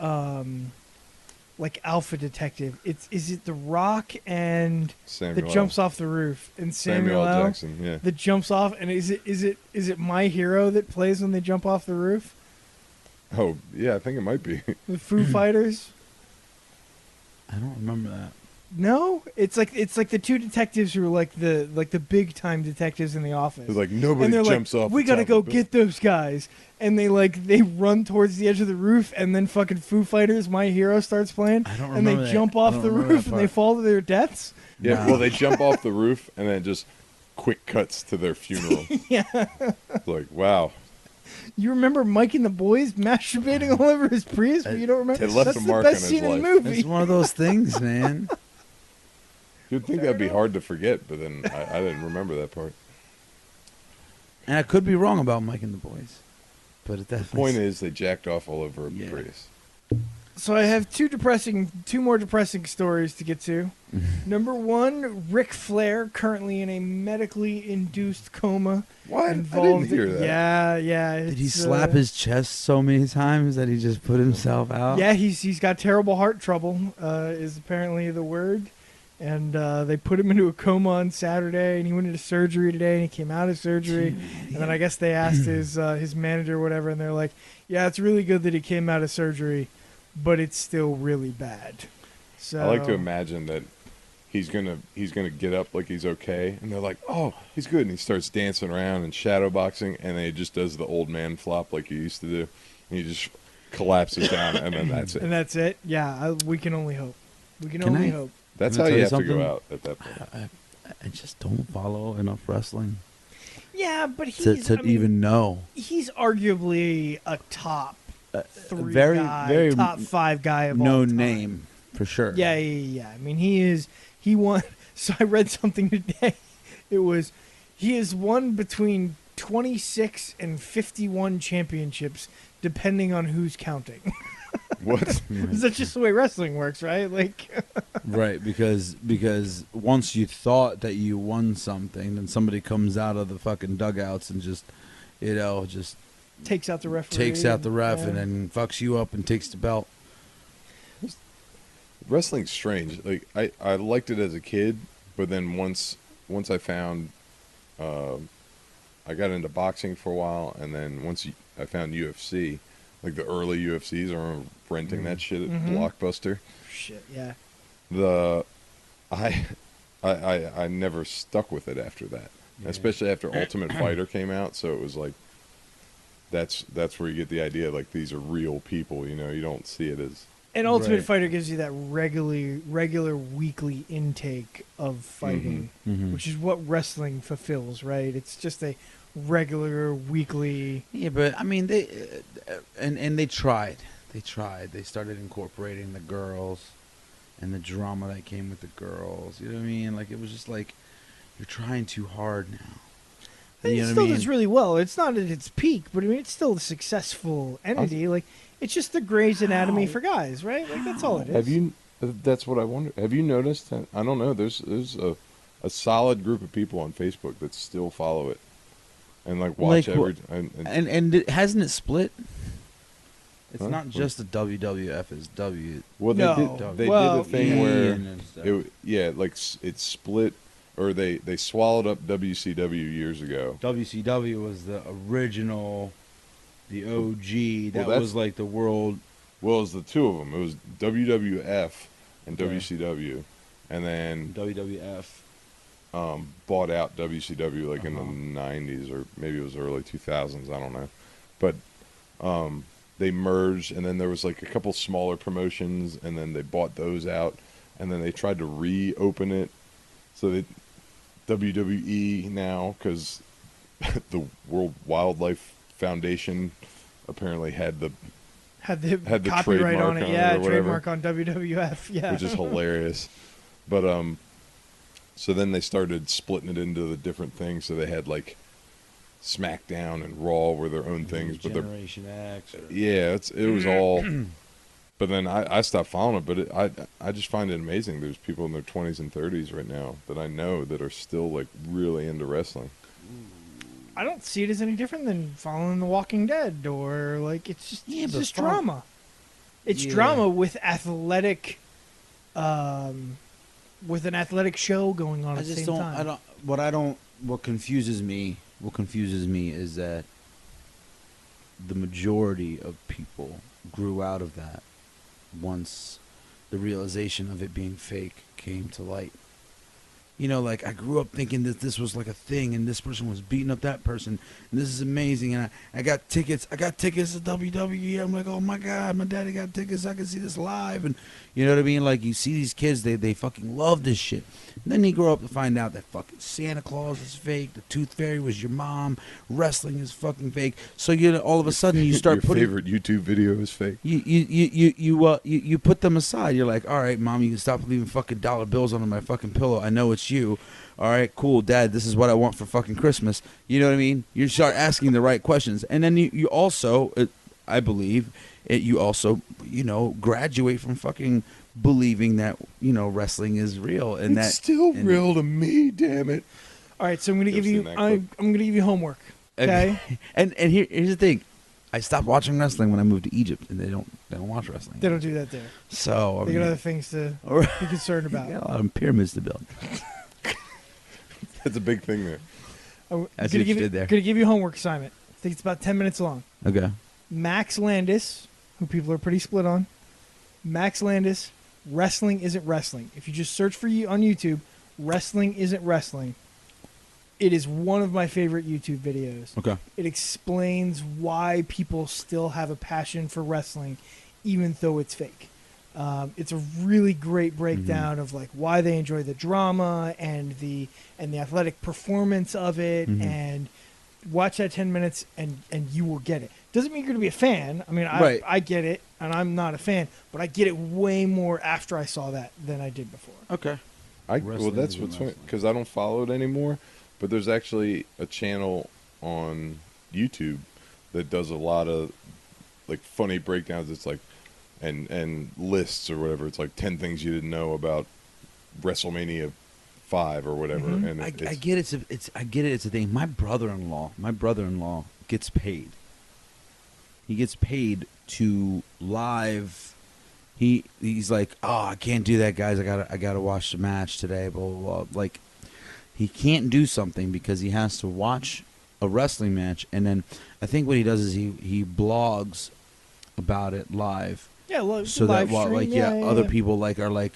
like alpha detective? Is it The Rock and Samuel that jumps off the roof and Samuel L. Jackson, yeah. that jumps off, and is it My Hero that plays when they jump off the roof? Oh, yeah, I think it might be. The Foo Fighters? I don't remember that. No, it's like the two detectives who are like the big time detectives in the office. It's like and nobody they're jumps like, off. we the gotta top go of the get those guys, and they run towards the edge of the roof, and then fucking Foo Fighters, My Hero starts playing, I don't and they remember that. jump I off don't the remember roof that and they part. fall to their deaths. Yeah, Nah. well, they jump off the roof and then just quick cuts to their funeral. Yeah, It's like, wow. you remember Mike and the boys masturbating all over his Prius, but you don't remember. It left That's a the mark best on his scene in the life. movie. It's one of those things, man. You'd think that'd be hard to forget, but then I didn't remember that part. And I could be wrong about Mike and the boys, but it The definitely. point is, they jacked off all over a Yeah. Prius. So I have two more depressing stories to get to. Number one, Ric Flair currently in a medically induced coma. What? I Involved. didn't hear that. Yeah. Did he it's, slap his chest so many times that he just put himself out? Yeah, he's got terrible heart trouble. Is apparently the word, and they put him into a coma on Saturday, and he went into surgery today, and he came out of surgery, and then I guess they asked his manager or whatever, and they're like, yeah, it's really good that he came out of surgery, but it's still really bad. So I like to imagine that he's gonna get up like he's okay, and they're like, "Oh, he's good," and he starts dancing around and shadow boxing, and then he just does the old man flop like he used to do, and he just collapses down, and then that's and it. that's it. Yeah, we can only hope. We can Can only I- hope. That's Can I how tell you you have to go something? out at that point. I just don't follow enough wrestling Yeah, but to, he's to even know. he's arguably a top three very, guy, very top five guy of all No time. name for sure. Yeah. I mean, he won. So I read something today. It was he has won between 26 and 51 championships, depending on who's counting. What? That's just the way wrestling works, right? Like, Right, because once you thought that you won something, then somebody comes out of the fucking dugouts and just takes out the referee. takes out the ref yeah. and then fucks you up and takes the belt. Wrestling's strange. Like I liked it as a kid, but then once I found, I got into boxing for a while, and then I found UFC, like the early UFCs. I remember renting that shit at Mhm. Blockbuster. Shit, yeah. I never stuck with it after that, especially after Ultimate Fighter came out. So it was like, that's where you get the idea, like these are real people. You know, you don't see it as And Ultimate Right. Fighter gives you that regular weekly intake of fighting, Mhm. which is what wrestling fulfills, right? It's just a regular weekly. Yeah, but I mean they and they tried. They tried. They started incorporating the girls and the drama that came with the girls. You know what I mean? Like it was just like you're trying too hard now. And You it know still what I does mean? really well. It's not at its peak, but I mean, it's still a successful entity. Like, it's just the Grey's Anatomy for guys, right? Like, that's all it is. Have you? That's what I wonder. Have you noticed? That, I don't know. There's a solid group of people on Facebook that still follow it and like watch Like, every. Hasn't it split? It's Huh? not just the WWF, it's W. Well, No. they Well, did the thing E where and stuff. it split, or they swallowed up WCW years ago. WCW was the original, the OG. That that's- was like the world. Well, it was the two of them. It was WWF and Yeah. WCW, and then WWF. bought out WCW like in the Uh-huh. 90s, or maybe it was early 2000s. I don't know, but they merged, and then there was like a couple smaller promotions, and then they bought those out, and then they tried to reopen it. So they WWE now, because the World Wildlife Foundation apparently had the had the had the copyright on trademark it, on it yeah, or whatever. trademark on WWF, yeah. which is hilarious. But so then they started splitting it into the different things. So they had like SmackDown and Raw were their own things, but they're Generation X. Or, yeah, it was all But then I stopped following it. But I just find it amazing. There's people in their 20s and 30s right now that I know that are still like really into wrestling. I don't see it as any different than following The Walking Dead, or like it's just drama. It's drama with athletic, with an athletic show going on at the same time. What confuses me is that the majority of people grew out of that once the realization of it being fake came to light. You know, like, I grew up thinking that this was like a thing, and this person was beating up that person, and this is amazing, and I got tickets. I got tickets to WWE. I'm like, oh my God, my daddy got tickets. I can see this live, and you know what I mean? Like, you see these kids, they fucking love this shit. And then you grow up to find out that fucking Santa Claus is fake, the Tooth Fairy was your mom, wrestling is fucking fake. So all of a sudden you start putting your favorite YouTube video is fake. You put them aside. You're like, all right, Mom, you can stop leaving fucking dollar bills under my fucking pillow. I know it's you. All right, cool, Dad, this is what I want for fucking Christmas. You know what I mean? You start asking the right questions. And then you also, I believe, you also, graduate from fucking believing that, wrestling is real. And it's still real to me, damn it. All right, so I'm gonna give you homework. Okay. and here's the thing. I stopped watching wrestling when I moved to Egypt, and they don't watch wrestling. They don't do that there. So they got other things to be concerned about. They got a lot of pyramids to build. That's a big thing there. That's what you did there. Gonna give you a homework assignment. I think it's about 10 minutes long. Okay. Max Landis, who people are pretty split on. Max Landis, Wrestling Isn't Wrestling. If you just search for you on YouTube, Wrestling Isn't Wrestling. It is one of my favorite YouTube videos. Okay. It explains why people still have a passion for wrestling, even though it's fake. It's a really great breakdown of like why they enjoy the drama and the athletic performance of it. And watch that 10 minutes and you will get it. Doesn't mean you're going to be a fan. I mean, I get it, and I'm not a fan, but I get it way more after I saw that than I did before. Okay. Well, that's what's funny, because I don't follow it anymore. But there's actually a channel on YouTube that does a lot of like funny breakdowns. It's like and lists or whatever. It's like 10 things you didn't know about WrestleMania 5 or whatever. And I get it. It's a thing. My brother-in-law gets paid. He gets paid to live. He's like, oh, I can't do that, guys. I gotta watch the match today. Blah blah blah. Like. He can't do something because he has to watch a wrestling match, and then I think what he does is he blogs about it live. Yeah, so that while other people like are like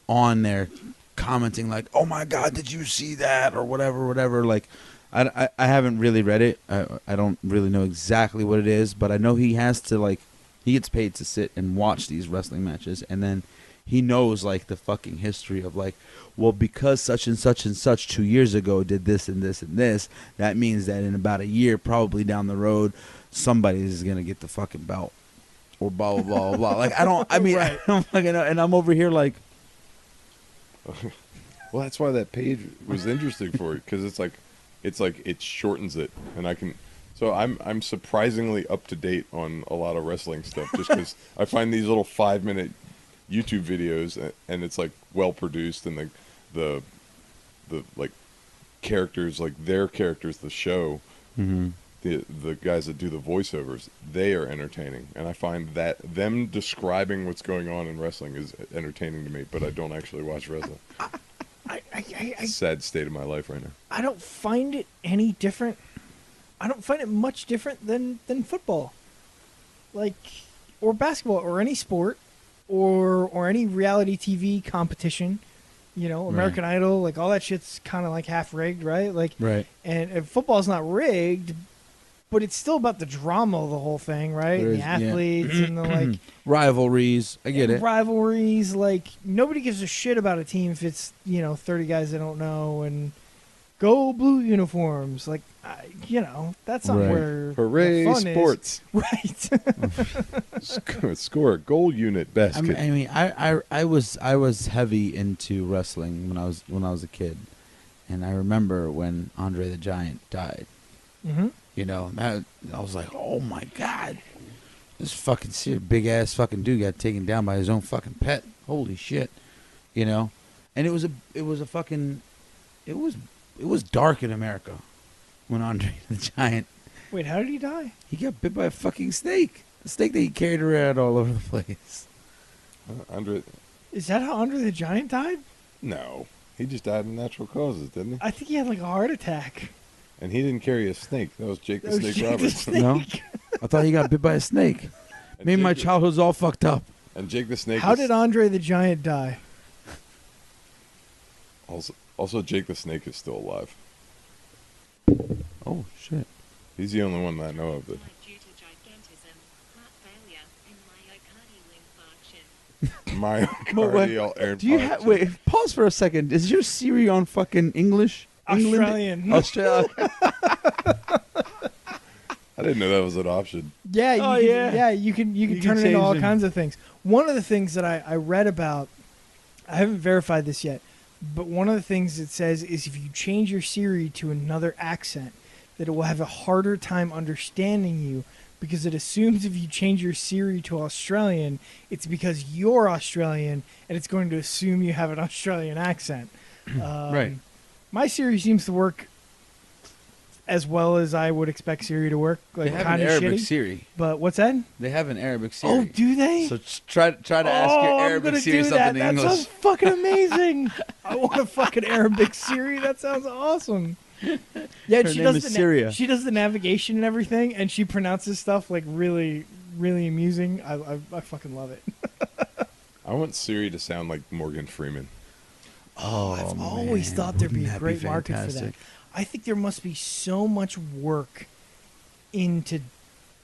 on there commenting like, "Oh my God, did you see that?" or whatever. Like, I haven't really read it. I don't really know exactly what it is, but I know he has to like he gets paid to sit and watch these wrestling matches, and then he knows like the fucking history of like, well, because such and such 2 years ago did this and this and this, that means that in about a year, probably down the road, somebody is gonna get the fucking belt, or blah blah blah blah. Like I don't fucking know, and I'm over here like, well, that's why that page was interesting for you, because it's like it shortens it, and I can. So I'm surprisingly up to date on a lot of wrestling stuff, just because I find these little 5-minute YouTube videos, and it's like well produced, and the like characters, like their characters, the show, the guys that do the voiceovers, they are entertaining, and I find that them describing what's going on in wrestling is entertaining to me, but I don't actually watch wrestling. Sad state of my life right now. I don't find it any different. I don't find it much different than football, like, or basketball, or any sport. Or any reality TV competition, American Idol, like all that shit's kind of like half rigged, right? Like, right. And football's not rigged, but it's still about the drama of the whole thing, right? And the athletes and the like rivalries. I get it. Rivalries, like nobody gives a shit about a team if it's 30 guys they don't know and go blue uniforms. Like, that's not where hooray the fun sports is. Right. Score a goal unit basket. I was heavy into wrestling when I was a kid, and I remember when Andre the Giant died. I was like, oh my God, This fucking big ass fucking dude got taken down by his own fucking pet. Holy shit, you know. And it was dark in America when Andre the Giant. Wait, how did he die? He got bit by a fucking snake. A snake that he carried around all over the place. Andre, Is that how Andre the Giant died? no, he just died of natural causes, didn't he? I think he had like a heart attack. And he didn't carry a snake. That was Jake the That was Snake Jake the Roberts. Snake. No, I thought he got bit by a snake. And Maybe my Jake- childhood's all fucked up. And Jake the Snake. How is- did Andre the Giant die? Also, Jake the Snake is still alive. Oh shit. He's the only one that I know of that. Due to gigantism, heart failure, and myocardial infarction. Do you have wait? Pause for a second. Is your Siri on fucking English? Australian. Australia. I didn't know that was an option. Yeah, you Oh, can, yeah. you can You turn can it into all change kinds of things. One of the things that I read about, I haven't verified this yet, but one of the things it says is if you change your Siri to another accent, that it will have a harder time understanding you because it assumes if you change your Siri to Australian, it's because you're Australian and it's going to assume you have an Australian accent. Right. My Siri seems to work as well as I would expect Siri to work. Like They have kind an of Arabic shitty. Siri. But what's that? They have an Arabic Siri. Oh, do they? So try to ask your I'm Arabic gonna Siri do something that. in That English. sounds fucking amazing. I want a fucking Arabic Siri. That sounds awesome. Yeah, Her she name does is the Syria. she does the navigation and everything, and she pronounces stuff like really, really amusing. I fucking love it. I want Siri to sound like Morgan Freeman. Oh, I've always thought there'd be wouldn't a that great market for that. fantastic? I think there must be so much work into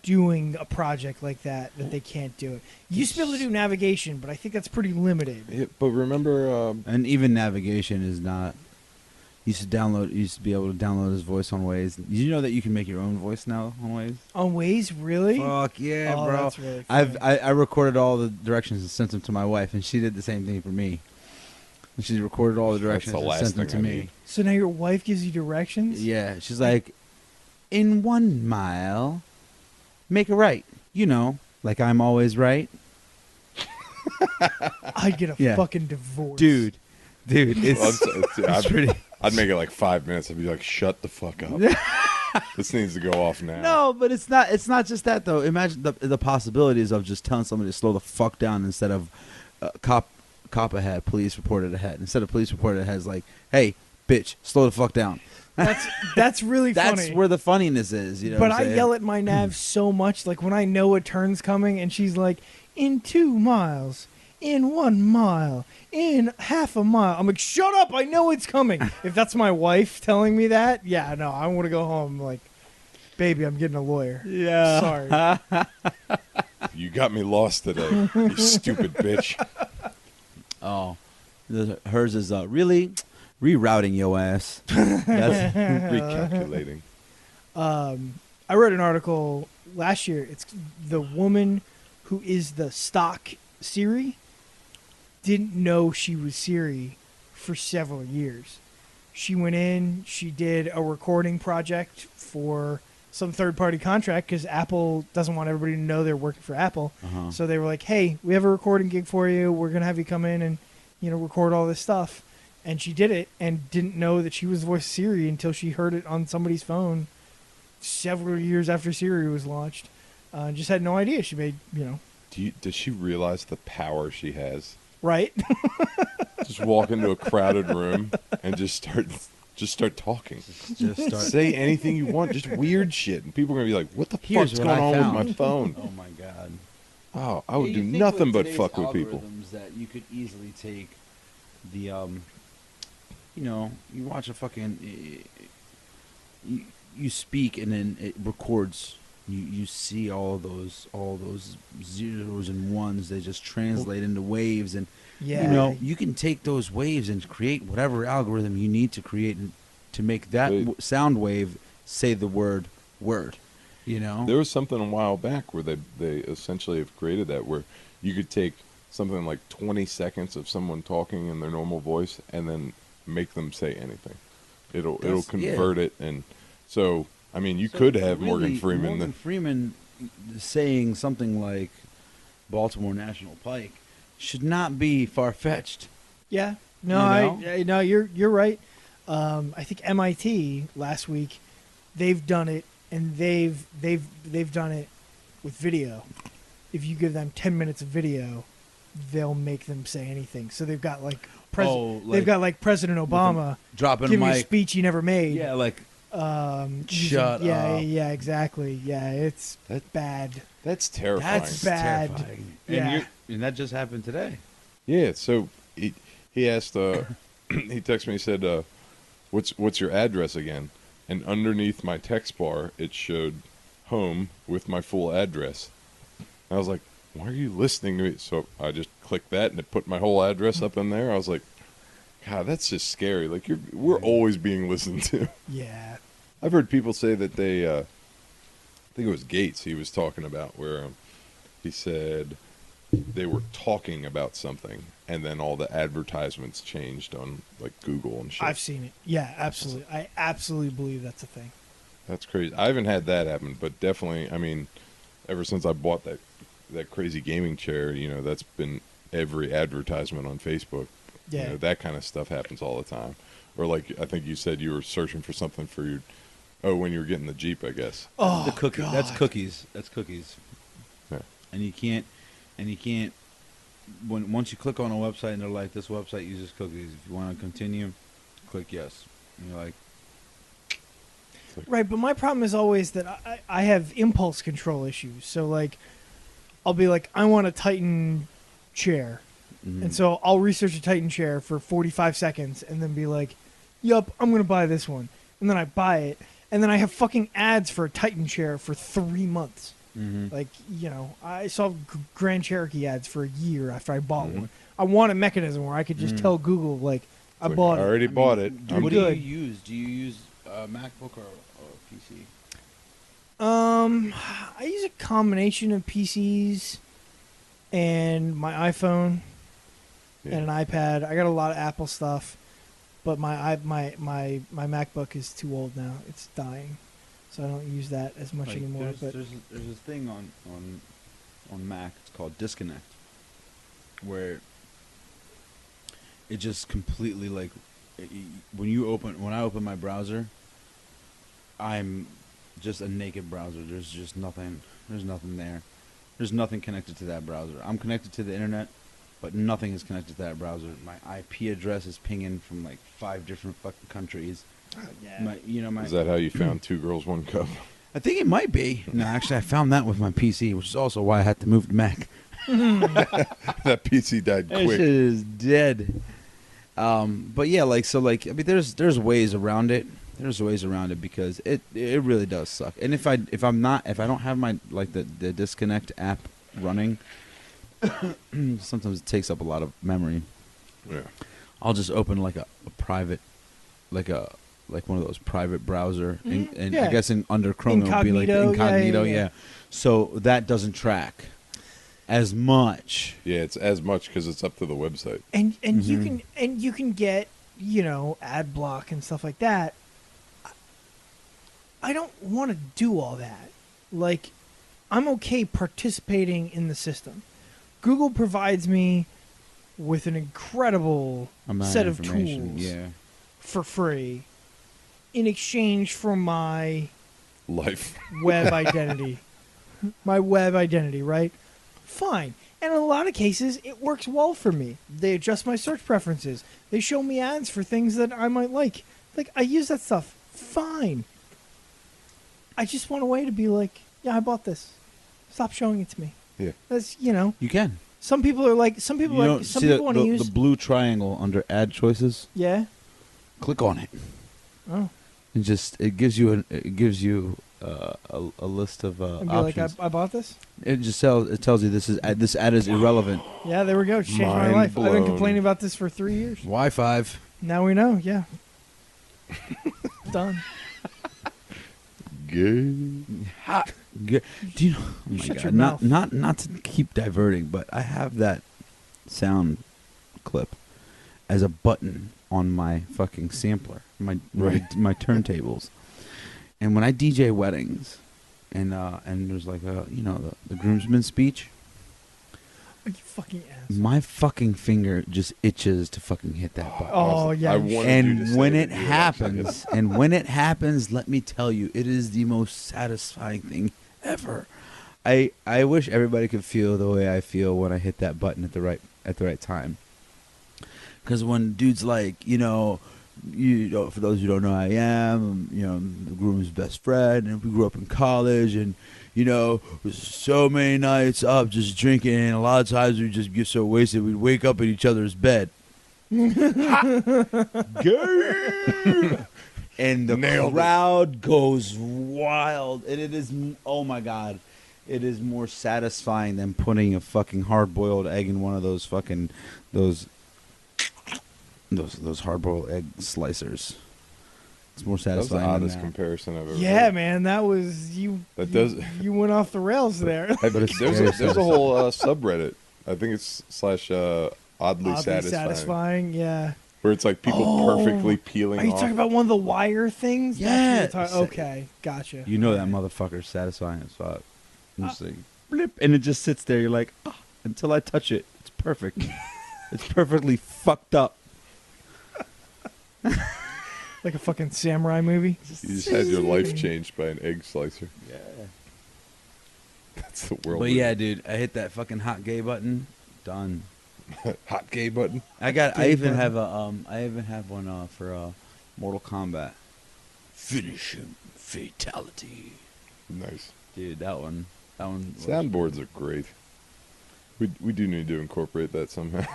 doing a project like that they can't do it. You used to be able to do navigation, but I think that's pretty limited. Yeah, but remember, And even navigation is not. You used to be able to download his voice on Waze. Did you know that you can make your own voice now on Waze? On Waze, really? Fuck yeah, Oh, bro! that's really funny. I recorded all the directions and sent them to my wife, and she did the same thing for me. And she recorded all the That's directions the and last sent them to thing I me. need. So now your wife gives you directions? Yeah, she's like, in 1 mile, make a right. You know, like I'm always right, I'd get a Yeah. fucking divorce. dude. It's, well, it's pretty. I'd make it like 5 minutes. I'd be like, shut the fuck up. This needs to go off now. No, but it's not. It's not just that though. Imagine the possibilities of just telling somebody to slow the fuck down instead of cop ahead, police reported ahead. Instead of police reported ahead, is like, hey, bitch, slow the fuck down. That's really That's funny. where the funniness is. You know. But what I'm I saying? yell at my nav so much, like when I know a turn's coming and she's like, in 2 miles, in 1 mile, in half a mile. I'm like, shut up, I know it's coming. If that's my wife telling me that, yeah, no, I want to go home like, baby, I'm getting a lawyer. Yeah. Sorry. You got me lost today, you stupid bitch. Oh, hers is really rerouting your ass. That's, Recalculating. I read an article last year. It's the woman who is the stock Siri didn't know she was Siri for several years. She went in, she did a recording project for some third-party contract because Apple doesn't want everybody to know they're working for Apple. uh-huh. So they were like, hey, we have a recording gig for you. We're going to have you come in and, record all this stuff. And she did it and didn't know that she was the voice of Siri until she heard it on somebody's phone several years after Siri was launched. Just had no idea. She made, Does she realize the power she has? right? Just walk into a crowded room and just start talking. Just start. Say anything you want, just weird shit, and people are gonna be like, "What the Here's fuck's what going I on found." with my phone?" Oh my god. Oh, I would Yeah, do you think nothing with but today's fuck with people. algorithms that you could easily take the you watch a fucking you speak and then it records. You see all those zeros and ones. They just translate into waves, and Yeah. you can take those waves and create whatever algorithm you need to create to make that Wait. sound wave say the word. There was something a while back where they essentially have created that where you could take something like 20 seconds of someone talking in their normal voice and then make them say anything. It'll That's- convert it, and so I mean you could have Morgan Freeman. Morgan Freeman, saying something like Baltimore National Pike should not be far-fetched. Yeah. No, You know? no, you're right. I think MIT last week, they've done it, and they've done it with video. If you give them 10 minutes of video, they'll make them say anything. So they've got like they've got like President Obama Dropping a giving a mic. speech he never made. Yeah, like Shut up. Yeah, exactly. Yeah, it's bad. That's terrifying. That's bad. terrifying. Yeah. And that just happened today. Yeah. So he asked. He texted me. He said, "What's your address again?" And underneath my text bar, it showed home with my full address. And I was like, "Why are you listening to me?" So I just clicked that, and it put my whole address up in there. I was like, "God, that's just scary. Like we're always being listened to." Yeah. I've heard people say that they, I think it was Gates he was talking about, where he said they were talking about something, and then all the advertisements changed on like Google and shit. I've seen it. Yeah, absolutely. I absolutely believe that's a thing. That's crazy. I haven't had that happen, but definitely, I mean, ever since I bought that crazy gaming chair, you know, that's been every advertisement on Facebook. Yeah. You know, that kind of stuff happens all the time. Or like, I think you said you were searching for something for your, when you were getting the Jeep, I guess. Oh, The cookie. God. That's cookies. That's cookies. Yeah. And you can't. Once you click on a website and they're like, this website uses cookies. If you want to continue, click yes. And you're like, Right, but my problem is always that I have impulse control issues. So, like, I'll be like, I want a Titan chair. And so I'll research a Titan chair for 45 seconds and then be like, yup, I'm going to buy this one. And then I buy it. And then I have fucking ads for a Titan chair for 3 months. Like, you know, I saw Grand Cherokee ads for a year after I bought one. I want a mechanism where I could just tell Google, like, I Like, bought I it. already bought it. what good. do you use? Do you use a MacBook or PC? I use a combination of PCs and my iPhone and an iPad. I got a lot of Apple stuff, but my MacBook is too old now. It's dying, so I don't use that as much anymore. But There's this thing on Mac. It's called Disconnect, where it just completely like when I open my browser, I'm just a naked browser. There's just nothing. There's nothing there. There's nothing connected to that browser. I'm connected to the internet, but nothing is connected to that browser. My IP address is pinging from like 5 different fucking countries. yeah. Is that how you found Two Girls, One Cup? I think it might be. No, actually, I found that with my PC, which is also why I had to move to Mac. That PC died That shit quick. is dead. But yeah, I mean, there's ways around it. There's ways around it because it really does suck. And if I don't have my the Disconnect app running, sometimes it takes up a lot of memory. Yeah. I'll just open like a private, like one of those private browser, and yeah. I guess under Chrome it would be like the Incognito, incognito, yeah. So that doesn't track as much. Yeah, it's as much because it's up to the website. and you can get, you know, ad block and stuff like that. I don't want to do all that. Like, I'm okay participating in the system. Google provides me with an incredible Amount set of information, tools yeah. for free in exchange for my Life. web identity. My web identity, right? Fine. And in a lot of cases, it works well for me. They adjust my search preferences. They show me ads for things that I might like. Like, I use that stuff. Fine. I just want a way to be like, yeah, I bought this. Stop showing it to me. Yeah. That's, you know, You can. some people are like, some people You like, don't some see people want to the use, blue triangle under ad choices. yeah. Click on it. Oh. It gives you a list of And be like, options. I bought this? It tells you this ad is irrelevant. Yeah, there we go. It changed my Mind life. I've been blown. complaining about this for 3 years. Wi-Fi. Now we know, yeah. Done. Good. Do you know? Oh my Shut God. your mouth. Not to keep diverting, but I have that sound clip as a button on my fucking sampler, my turntables, and when I DJ weddings, and there's like a the groomsman speech. Are you fucking ass? My fucking finger just itches to fucking hit that button. Oh yeah. I wanted you to And say when that it you were actually happens, and when it happens, let me tell you, it is the most satisfying thing ever. I wish everybody could feel the way I feel when I hit that button at the right time. Because when dudes like, for those who don't know, I am, the groom's best friend, and we grew up in college, and so many nights up just drinking, and a lot of times we just get so wasted we'd wake up in each other's bed. And the Nailed it. crowd goes wild, and it is, oh my god, it is more satisfying than putting a fucking hard-boiled egg in one of those fucking those hard-boiled egg slicers. It's more That was the satisfying than oddest that. comparison I've ever Yeah, heard. man, that was you. That you, does- You went off the rails there. But it's There's very a satisfying. whole subreddit. I think it's / oddly satisfying. Yeah. Where it's like people perfectly peeling Are you off. talking about one of the wire things? Yeah. That's what you're talking- okay, gotcha. You know that motherfucker's satisfying as fuck. I'm just like, blip, and it just sits there. You're like, until I touch it, it's perfect. It's perfectly fucked up. Like a fucking samurai movie. You just had your life changed by an egg slicer. Yeah. That's the world. But yeah, dude, I hit that fucking hot gay button. Done. Hot gay button. I Gay even button. have one for Mortal Kombat. Finish him, fatality. Nice. Dude, that one. Was- Soundboards are great. We do need to incorporate that somehow.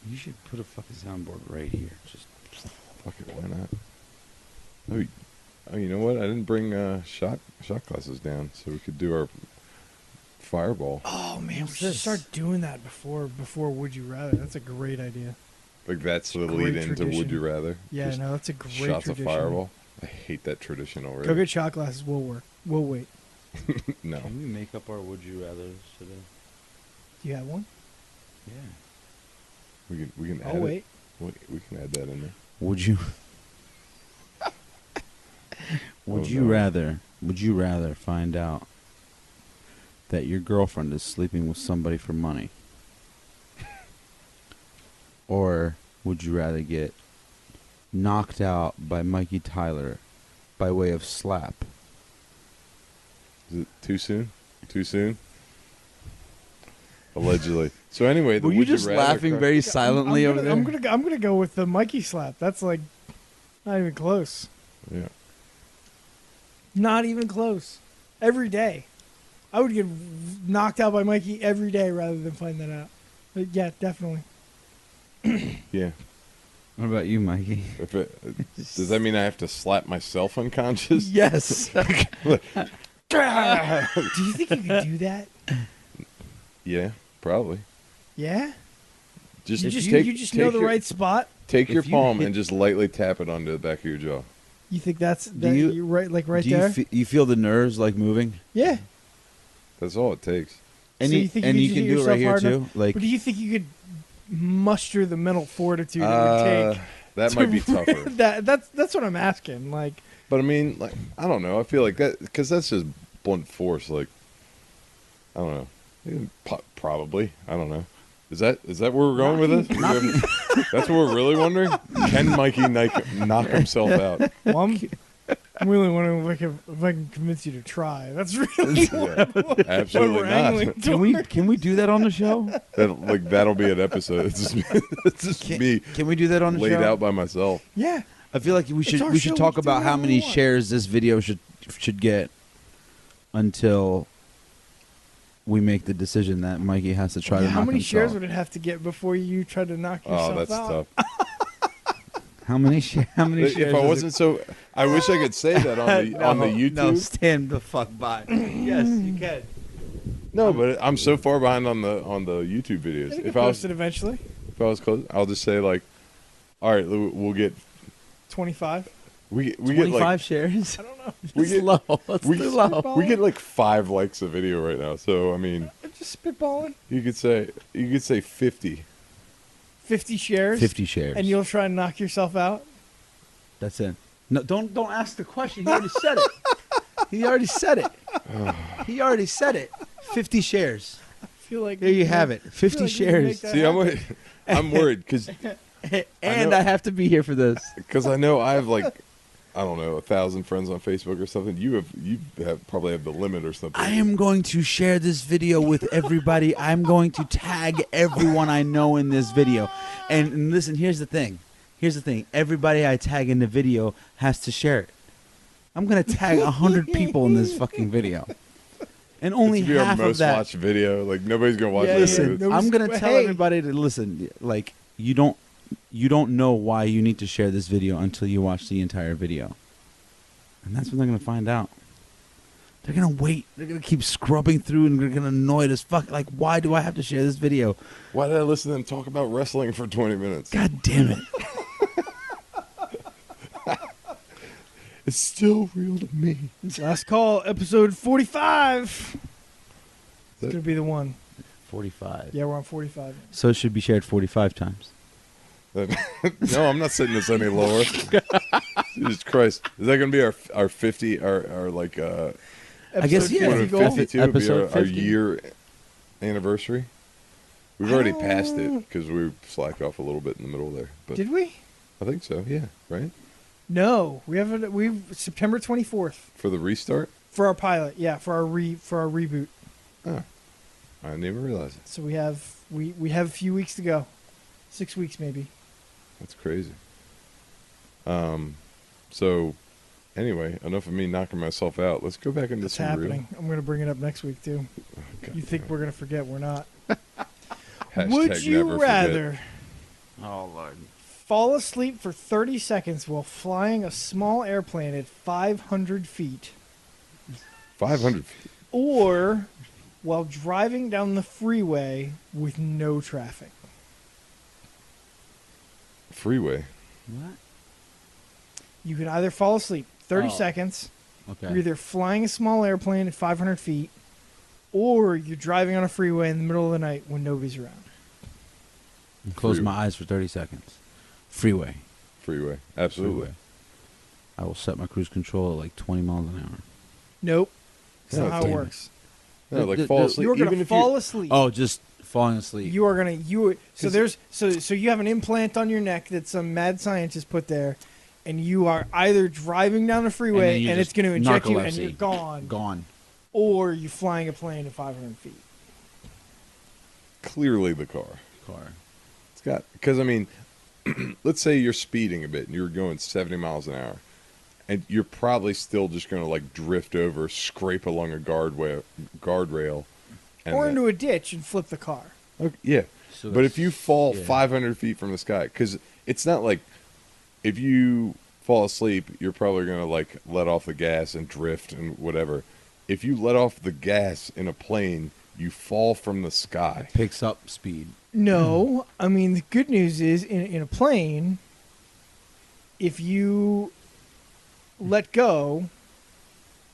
You should put a fucking soundboard right here. Just Fuck it, why not? Oh, you know what? I didn't bring shot glasses down, so we could do our fireball. Oh man, we What's should this? start doing that before Would You Rather. That's a great idea. Like that's the Great lead into Would tradition. You Rather? Yeah, Just no, that's a great shots tradition. of fireball. I hate that tradition already. Go get shot glasses. We'll work. We'll wait. No. Can we make up our Would You Rathers today? Do you have one? Yeah. We can add I'll it. wait. We can add that in there. Would you? Oh, no. Would you rather find out that your girlfriend is sleeping with somebody for money, or would you rather get knocked out by Mikey Tyler by way of slap? Is it too soon? Too soon? Allegedly. So anyway, the Were you Would just Rather laughing card- very silently I'm over there? I'm gonna go with the Mikey slap. That's like not even close. Yeah. Not even close. Every day, I would get knocked out by Mikey every day rather than find that out. But yeah, definitely. Yeah. What about you, Mikey? If it, does that mean I have to slap myself unconscious? Yes. Do you think you could do that? Yeah, probably. Yeah. Just You just, take, you just take know the your, right spot. Take your If you palm hit- and just lightly tap it onto the back of your jaw. You think that's Do that you- you're right, like right Do there? you feel the nerves like moving? Yeah. That's all it takes. And So you, you think and you you could can hit do it right here yourself hard too. Like But do you think you could muster the mental fortitude it would take? That might be tougher. That's what I'm asking. Like, But I mean, like, I don't know. I feel like that because that's just blunt force. Like, I don't know. Probably. I don't know. Is that where we're going with this? That's what we're really wondering. Can Mikey knock himself out? well, I'm really wondering if I can convince you to try. That's really what we're Absolutely angling not. can we do that on the show? That'll be an episode. It's just me Can we do that on the laid show? out by myself. Yeah. I feel like we It's our should show, talk we can do about how whatever many we want. shares this video should get until we make the decision that Mikey has to try to knock How many himself. shares would it have to get before you try to knock yourself Oh, that's out? tough. How many shares? If I wasn't so, I wish I could say that on the YouTube. No, stand the fuck by. Yes, you can. No, but I'm so far behind on the YouTube videos. You can If I post was it eventually. close, I'll just say like, all right, we'll get 25. we get 25 like shares. I don't know. we It's get low. That's we- too low. we get like 5 likes a video right now. So I mean, I'm just spitballing. you could say 50. 50 shares. 50 shares. And you'll try and knock yourself out. That's it. No, don't ask the question. You already said it. He already said it. He already said it. 50 shares. I feel like There you have it. 50 like we can make shares. that See, I'm worried And I have to be here for this. because I know I have like, I don't know, 1,000 friends on Facebook or something. You probably have the limit or something. I am going to share this video with everybody. I'm going to tag everyone I know in this video. And listen, here's the thing. Everybody I tag in the video has to share it. I'm going to tag 100 people in this fucking video. And only This would be our half of most that. watched video. Like nobody's gonna watch Yeah, it. Listen, No, I'm going to tell hey. everybody to listen. Like, you don't know why you need to share this video until you watch the entire video. And that's when they're going to find out. They're going to wait. They're going to keep scrubbing through and they're going to annoy it as fuck. Like, why do I have to share this video? Why did I listen to them talk about wrestling for 20 minutes? God damn it. It's still real to me. Last call, episode 45. It's That- gonna be the one. 45. Yeah, we're on 45. So it should be shared 45 times. No, I'm not setting this any lower. Jesus Christ. Is that going to be our 50, our like, I guess, Episode yeah. 50 what, goal? 52 would be Episode our 50. year anniversary? We've already passed it because we slacked off a little bit in the middle there. But Did we? I think so, yeah, right? No, we haven't. We've September 24th For the restart? for our pilot. Yeah, for our reboot. Oh, I didn't even realize it. So we have a few weeks to go. 6 weeks maybe. That's crazy. So, anyway, enough of me knocking myself out. Let's go back into It's some happening. I'm gonna bring it up next week too. real. God You think damn. we're gonna forget? We're not. Hashtag Would you never forget. rather Oh, Lord. fall asleep for 30 seconds while flying a small airplane at 500 feet, 500 feet? or while driving down the freeway with no traffic? Freeway. What? You can either fall asleep 30 Oh. seconds, Okay. you're either flying a small airplane at 500 feet, or you're driving on a freeway in the middle of the night when nobody's around. Close Freeway. my eyes for 30 seconds. Freeway. Freeway. Absolutely. Freeway. I will set my cruise control at like 20 miles an hour. Nope. That's No, not how it damn it. works. No, like The- fall the- asleep. You're Even gonna if fall asleep. Oh, just falling asleep. You are gonna so 'Cause- there's so you have an implant on your neck that some mad scientist put there, and you are either driving down the freeway you and just it's going to inject you and narcolepsy. you're gone, Gone. or you're flying a plane at 500 feet. Clearly the car. Car. It's got, because I mean, let's say you're speeding a bit and you're going 70 miles an hour, and you're probably still just going to like drift over, scrape along a guardrail, and Or then- into a ditch and flip the car. Okay, yeah. So But if you fall yeah. 500 feet from the sky, because it's not like if you fall asleep, you're probably going to like let off the gas and drift and whatever. If you let off the gas in a plane, you fall from the sky. picks up speed. No, I mean the good news is in a plane, if you let go,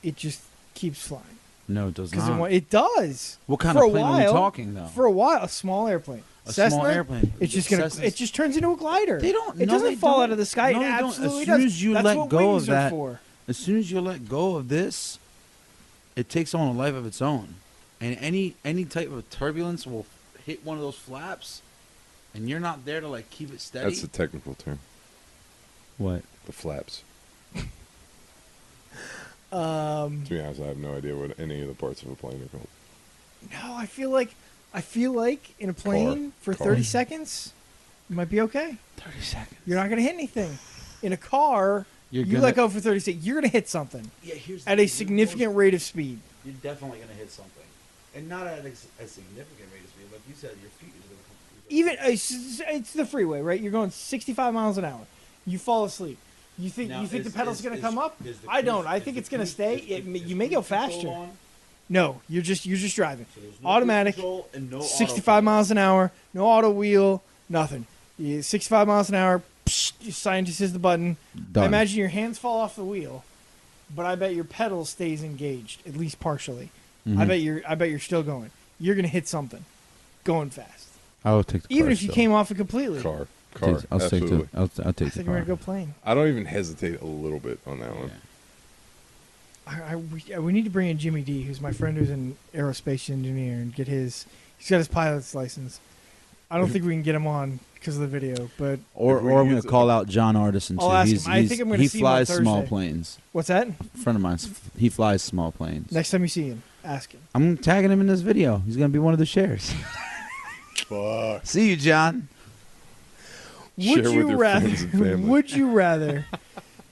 it just keeps flying. No, it does Because not. it does. What kind For of a plane are we while- talking, though? For a while, a small airplane. A Cessna, small airplane. It's just gonna. Cessnas- It just turns into a glider. They don't. It no, doesn't they fall don't. out of the sky. No, it they don't. absolutely As soon does. as you That's let what go wings of are that, for. as soon as you let go of this, it takes on a life of its own, and any type of turbulence will hit one of those flaps, and you're not there to like keep it steady. That's the technical term. What? The flaps. Um, To be honest, I have no idea what any of the parts of a plane are called. no, I feel like in a plane for Car. 30 seconds, you might be okay. 30 seconds. You're not gonna hit anything. In a car, You're you gonna, let go for 30 seconds. You're gonna hit something Yeah, here's at a significant rate of speed. You're definitely gonna hit something, and not at a significant rate of speed. Like you said, your feet is gonna come. Even it's the freeway, right? You're going 65 miles an hour. You fall asleep. You think Now, the is- pedal's is- going to is- come up? is the I don't. cruise- I is think the it's going to cruise- stay. is the- You is may go cruise control faster. on? No, you're just driving. So there's no Automatic, cruise control and no 65 autopilot. miles an hour, no auto wheel, nothing. 65 miles an hour. Psh, scientist hits the button. I Done. imagine your hands fall off the wheel, but I bet your pedal stays engaged at least partially. Mhm. I bet you're still going. You're going to hit something, going fast. I will take the Even car if you still. came off it completely. Car. I'll take Absolutely. the. I'll I take the think we're car. going to go plane. I don't even hesitate a little bit on that one. Yeah. we need to bring in Jimmy D, who's my friend who's an aerospace engineer, and get his. He's got his pilot's license. I don't think we can get him on because of the video, but Or If we I'm use going to call out John Artisan, too. I'll ask him. I think I'm gonna he see him on flies small Thursday. planes. what's that? A friend of mine, he flies small planes. Next time you see him, ask him. I'm tagging him in this video. He's going to be one of the shares. Fuck. See you, John. Share Would with you your rather? friends and family. Would you rather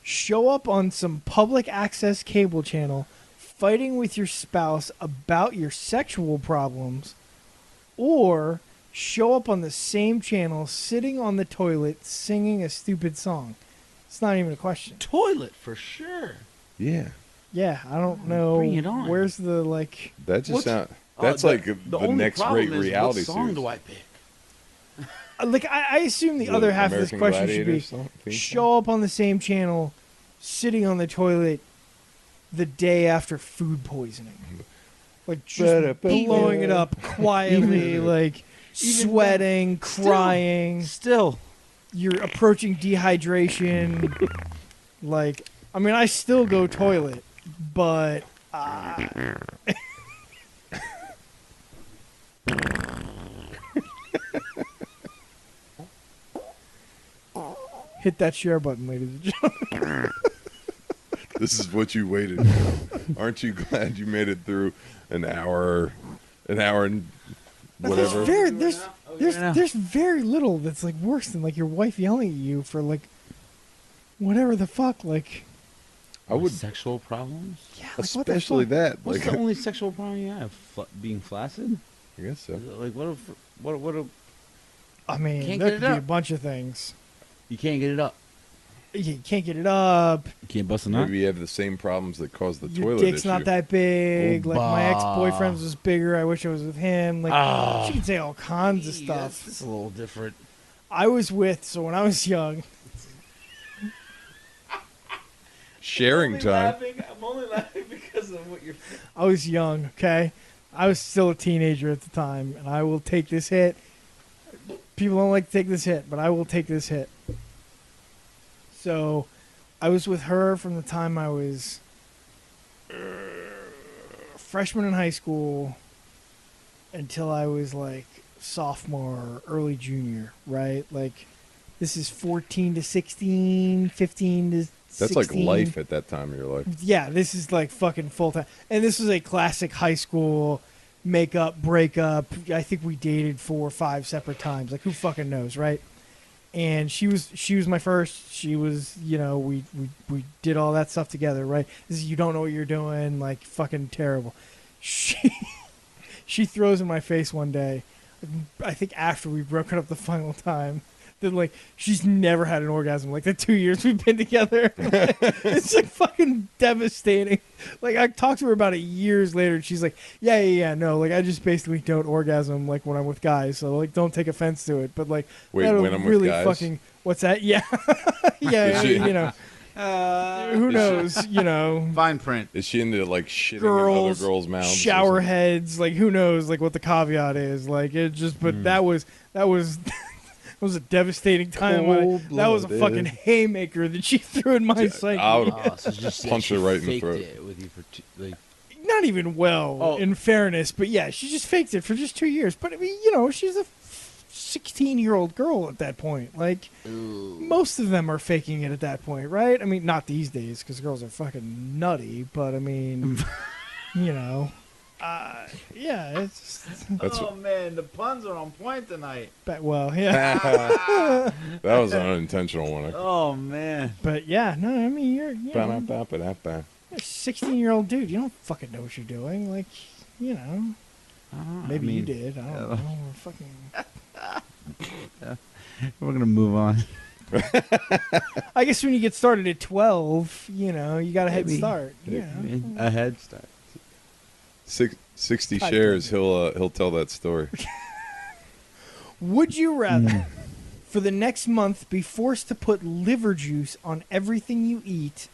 show up on some public access cable channel fighting with your spouse about your sexual problems, or show up on the same channel sitting on the toilet singing a stupid song? It's not even a question. Toilet, for sure. Yeah. Yeah, I don't know. Bring it on. Where's the like? That just What's- sound. That's like the only next problem great is, reality what song series. do I pick? Like I assume the The other half of this American question should Gladiator be song- theme show up on the same channel, sitting on the toilet the day after food poisoning, like just blowing it up quietly, like sweating, crying. Still. You're approaching dehydration. Like, I mean, I still go toilet, but hit that share button, ladies and gentlemen. This is what you waited for. Aren't you glad you made it through an hour and whatever? There's very little that's like worse than like your wife yelling at you for like whatever the fuck. Like, I would, Sexual problems? yeah, like, what the especially fuck? that. What's Like, the only sexual problem you have? Being flaccid? I guess so. Like, what a... I mean, Can't there get it could be a up. bunch of things. You can't get it up. You can't get it up. You can't bust a nut? Maybe you have the same problems that cause the Your toilet dick's issue. not that big. Oh, Like my bah. ex-boyfriend's was bigger. I wish I was with him. Like Ah. she can say all kinds of That's stuff. just a little different. I was with, so when I was young, Sharing time. I'm only laughing because of what you're... I was young. Okay, I was still a teenager at the time, and I will take this hit. People don't like to take this hit, but I will take this hit. So, I was with her from the time I was freshman in high school until I was like sophomore, early junior, right? Like, this is 14 to 16, 15 to 16. That's like life at that time of your life. Yeah, this is like fucking full time. And this was a classic high school makeup, breakup. I think we dated 4 or 5 separate times. Like, who fucking knows, right? And she was my first. She was, you know, we did all that stuff together, right? This is, you don't know what you're doing, like fucking terrible. She throws in my face one day, I think after we've broken up the final time, that like she's never had an orgasm like the 2 years we've been together. It's like fucking devastating. Like I talked to her about it years later and she's like, yeah, no, like I just basically don't orgasm like when I'm with guys, so like don't take offense to it, but like Wait, that'll when I'm really with guys? fucking what's that? Yeah. Yeah, Is she- you know. Who knows, you know. Fine print. Is she into like shitting in Girls, other girls' mouths? or shower something? heads, like who knows like what the caveat is. Like it just but that was that was a devastating time. That was a Cold-blooded. fucking haymaker that she threw in my psyche. I would Oh, so just punch she her right in the faked throat. It with you for like, Not even well, Oh. in fairness, but yeah, she just faked it for just 2 years. But I mean, you know, she's a 16-year-old girl at that point. Like most of them are faking it at that point, right? I mean, not these days because girls are fucking nutty. But I mean, you know, yeah, it's That's oh man, the puns are on point tonight. well, yeah. that was an unintentional one. Oh man. But yeah, no, I mean, you're a Ba-da-ba-ba-da-ba. 16-year-old dude. You don't fucking know what you're doing. Like, you know, maybe you did. I don't know. We're fucking. We're gonna move on. I guess when you get started at 12, you know, you got a head Maybe. start. You know. A head start. 60 God shares, damn he'll tell that story. Would you rather, for the next month, be forced to put liver juice on everything you eat,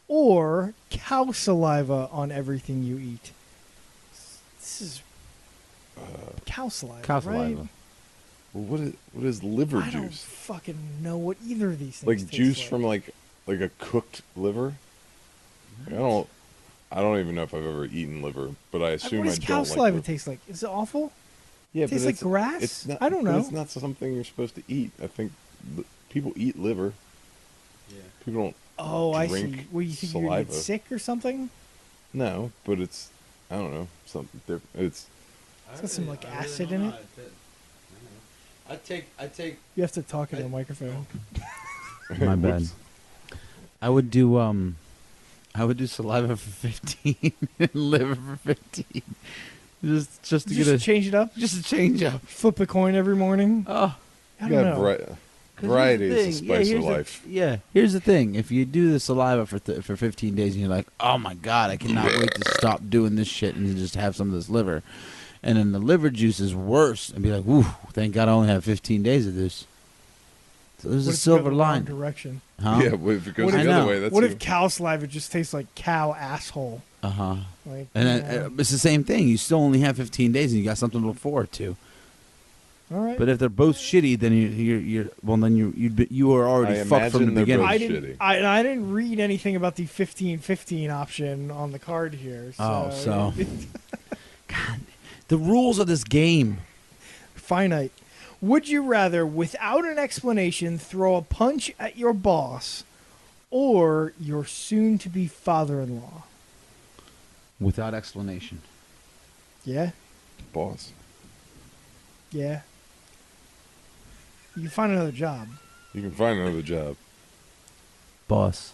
or cow saliva on everything you eat? This is cow saliva. Cow right? saliva. Well, what is liver I don't juice? fucking know what either of these things Like taste juice like. from like a cooked liver? I don't. I don't even know if I've ever eaten liver, but I assume What I does don't cow like saliva liver. taste like? Is it awful? Yeah, Tastes but like grass? It's not, I don't but know. It's not something you're supposed to eat. I think people eat liver. Yeah. People don't. Oh, I Drink see. Well, you think you're gonna get saliva. sick or something? No, but it's. I don't know. Something different. It's. It's got some, like, acid in it. I take. You have to talk in the microphone. My bad. I would do saliva for 15 and liver for 15. Just to get Just change it up. just a change up. Flip a coin every morning. Oh, I You don't got know. variety is the spice of life. Here's the thing. If you do the saliva for 15 days and you're like, oh my God, I cannot wait to stop doing this shit and just have some of this liver. And then the liver juice is worse and be like, ooh, thank God I only have 15 days of this. So there's What a if you go silver the wrong line. Direction? Huh? Yeah, but if it goes What the if- other I know. way, that's What you. if cow saliva just tastes like cow asshole? Uh-huh. Like, And you then, know. it's the same thing. You still only have 15 days and you got something to look forward to. All right. But if they're both shitty, then you are already I fucked from the imagine they're beginning. both I didn't. shitty. I didn't read anything about the 15-15 option on the card here. Oh, So so- The rules of this game. finite. Would you rather, without an explanation, throw a punch at your boss or your soon-to-be father-in-law? Without explanation. Yeah, Boss. yeah. You can find another job. You can find another job. Boss.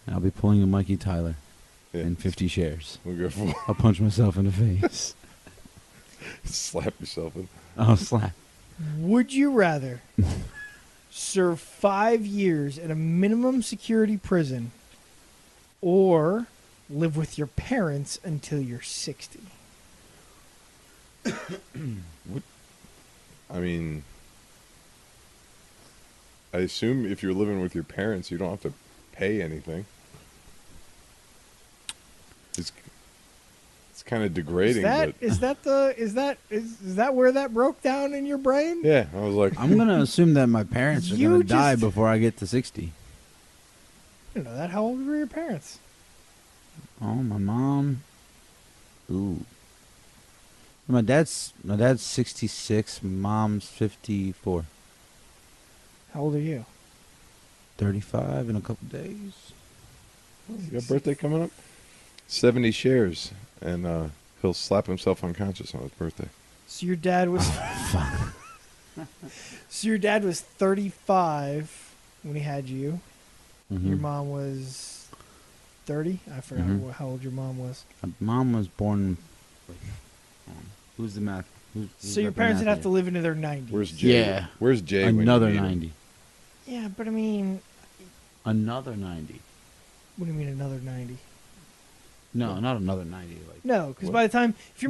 And I'll be pulling a Mikey Tyler Yeah. in 50 shares. We'll go for I'll punch myself in the face. slap yourself in. I'll slap. Would you rather serve 5 years in a minimum security prison or live with your parents until you're 60? I mean, I assume if you're living with your parents, you don't have to pay anything. It's kind of degrading, but Is that where that broke down in your brain? yeah, I was like, I'm going to assume that my parents are You going to die just- before I get to 60. I don't know that. How old were your parents? Oh, my mom. Ooh. My dad's 66, mom's 54. How old are you? 35 in a couple days. you got a birthday coming up? 70 shares, and he'll slap himself unconscious on his birthday. So your dad was. So your dad was 35 when he had you. Mhm. Your mom was 30. I forgot Mhm. how old your mom was. My mom was born. Who's the math? Who's So your got the parents math would have here? to live into their 90s. Where's Jay? Yeah. Where's Jay? when you Another need him? 90. Yeah, but I mean, Another 90. what do you mean another 90? No, not another 90. Like No, because What? by the time if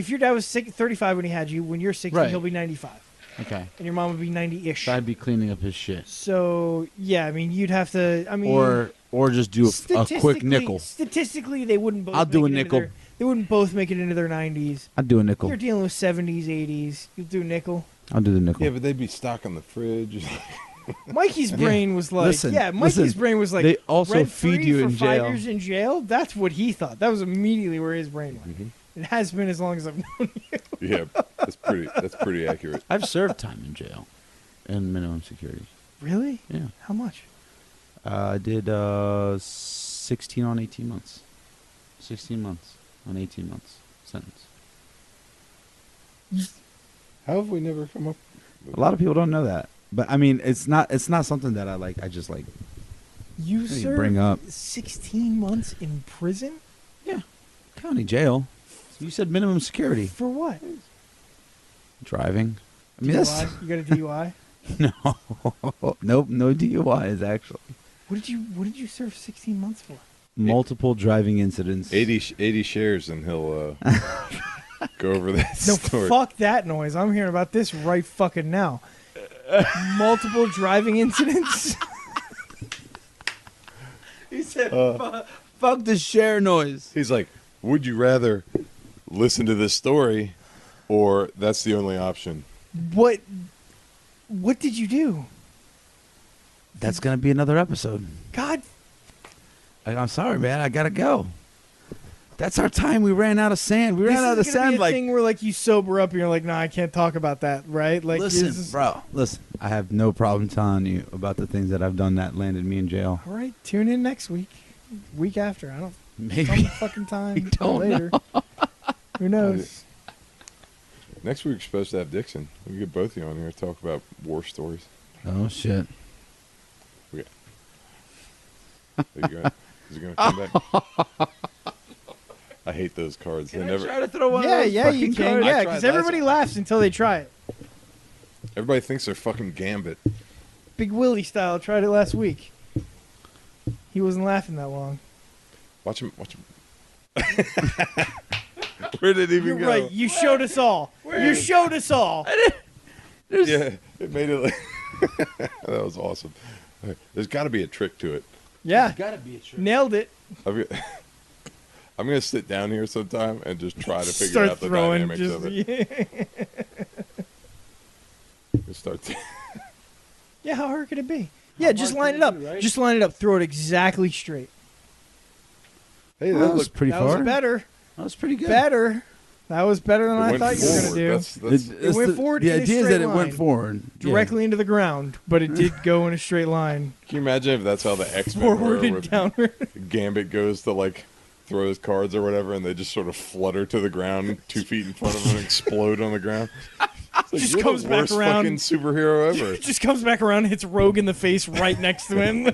your dad was 35 when he had you, when you're 60, Right. he'll be 95, okay, and your mom would be 90-ish. so I'd be cleaning up his shit, So yeah, I mean, you'd have to. I mean, or just do a quick nickel. Statistically, they wouldn't both. I'll do make a it into nickel. they wouldn't both make it into their 90s. I'd do a nickel. You're dealing with 70s, 80s. You'll do a nickel. I'll do the nickel. Yeah, but they'd be stocking the fridge. Mikey's brain was like, Listen, Mikey's listen, brain was like, they also rent-free feed you for in 5 jail. years in jail. That's what he thought. That was immediately where his brain went. Mhm. It has been as long as I've known you. Yeah, that's pretty accurate. I've served time in jail, in minimum security. Really? Yeah, How much? I did 16 on 18 months. 16 months on 18 months sentence. How have we never come up? A lot of people don't know that, but I mean, it's not something that I just like. You What do you served bring up? 16 months in prison? Yeah, county jail. You said minimum security. For what? Driving. I mean, that's DUI? You got a DUI? no, nope, no DUIs actually. What did you serve 16 months for? Multiple driving incidents. 80 shares, and he'll go over that No, story. fuck that noise. I'm hearing about this right fucking now. Multiple driving incidents? He said, "Fuck the share noise." He's like, would you rather listen to this story, or that's the only option? What did you do? That's gonna be another episode. God, I'm sorry, man. I gotta go. That's our time. We ran out of sand. We ran out of This is gonna sand. be a Like, thing where like you sober up and you're like, nah, I can't talk about that, right? Like, listen, this is- bro. Listen, I have no problem telling you about the things that I've done that landed me in jail. All right, tune in next week after. I don't. Some Maybe. fucking time. We don't later. Who knows? Next week we're supposed to have Dixon. We can get both of you on here to talk about war stories. Oh shit. Is he gonna come back? I hate those cards. They never. Try to throw one Yeah, of those yeah, you fucking can. cards? Yeah, I tried because last everybody time. laughs until they try it. Everybody thinks they're fucking Gambit. Big Willie style. Tried it last week. He wasn't laughing that long. Watch him. Where did it even You're go? right. You showed us all. You showed us all. Yeah, it made it. That was awesome. There's got to be a trick to it. Yeah, Gotta be a trick. nailed it. I'm gonna sit down here sometime and just try to figure Start out the throwing. dynamics Just, of it. Just start. yeah, how hard could it be? Yeah, just line it up. right? Just line it up. Throw it exactly straight. Hey, That that was looked pretty That far. was better. That was pretty good. Better. That was better than it I went thought you were forward. gonna do. That's It went forward The in a idea is straight that it went line. forward Directly into the ground, but it did go in a straight line, Can you imagine if that's how the X-Men forward were, and where downward. Gambit goes to like throw his cards or whatever, and they just sort of flutter to the ground 2 feet in front of him and explode on the ground. It's like, Just you're comes the back worst around. fucking superhero ever. Just comes back around and hits Rogue in the face right next to him.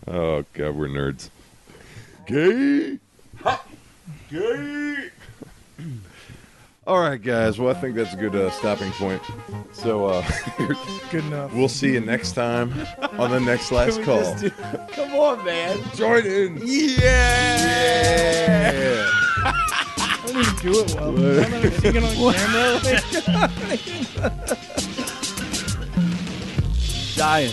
Oh god, we're nerds. Gay. Gay. All right, guys. Well, I think that's a good stopping point. So Good enough. we'll see you next time on the next last Can we call. just do- Come on, man. Join in. Yeah. I don't even do it well. I'm not singing on camera. Dying.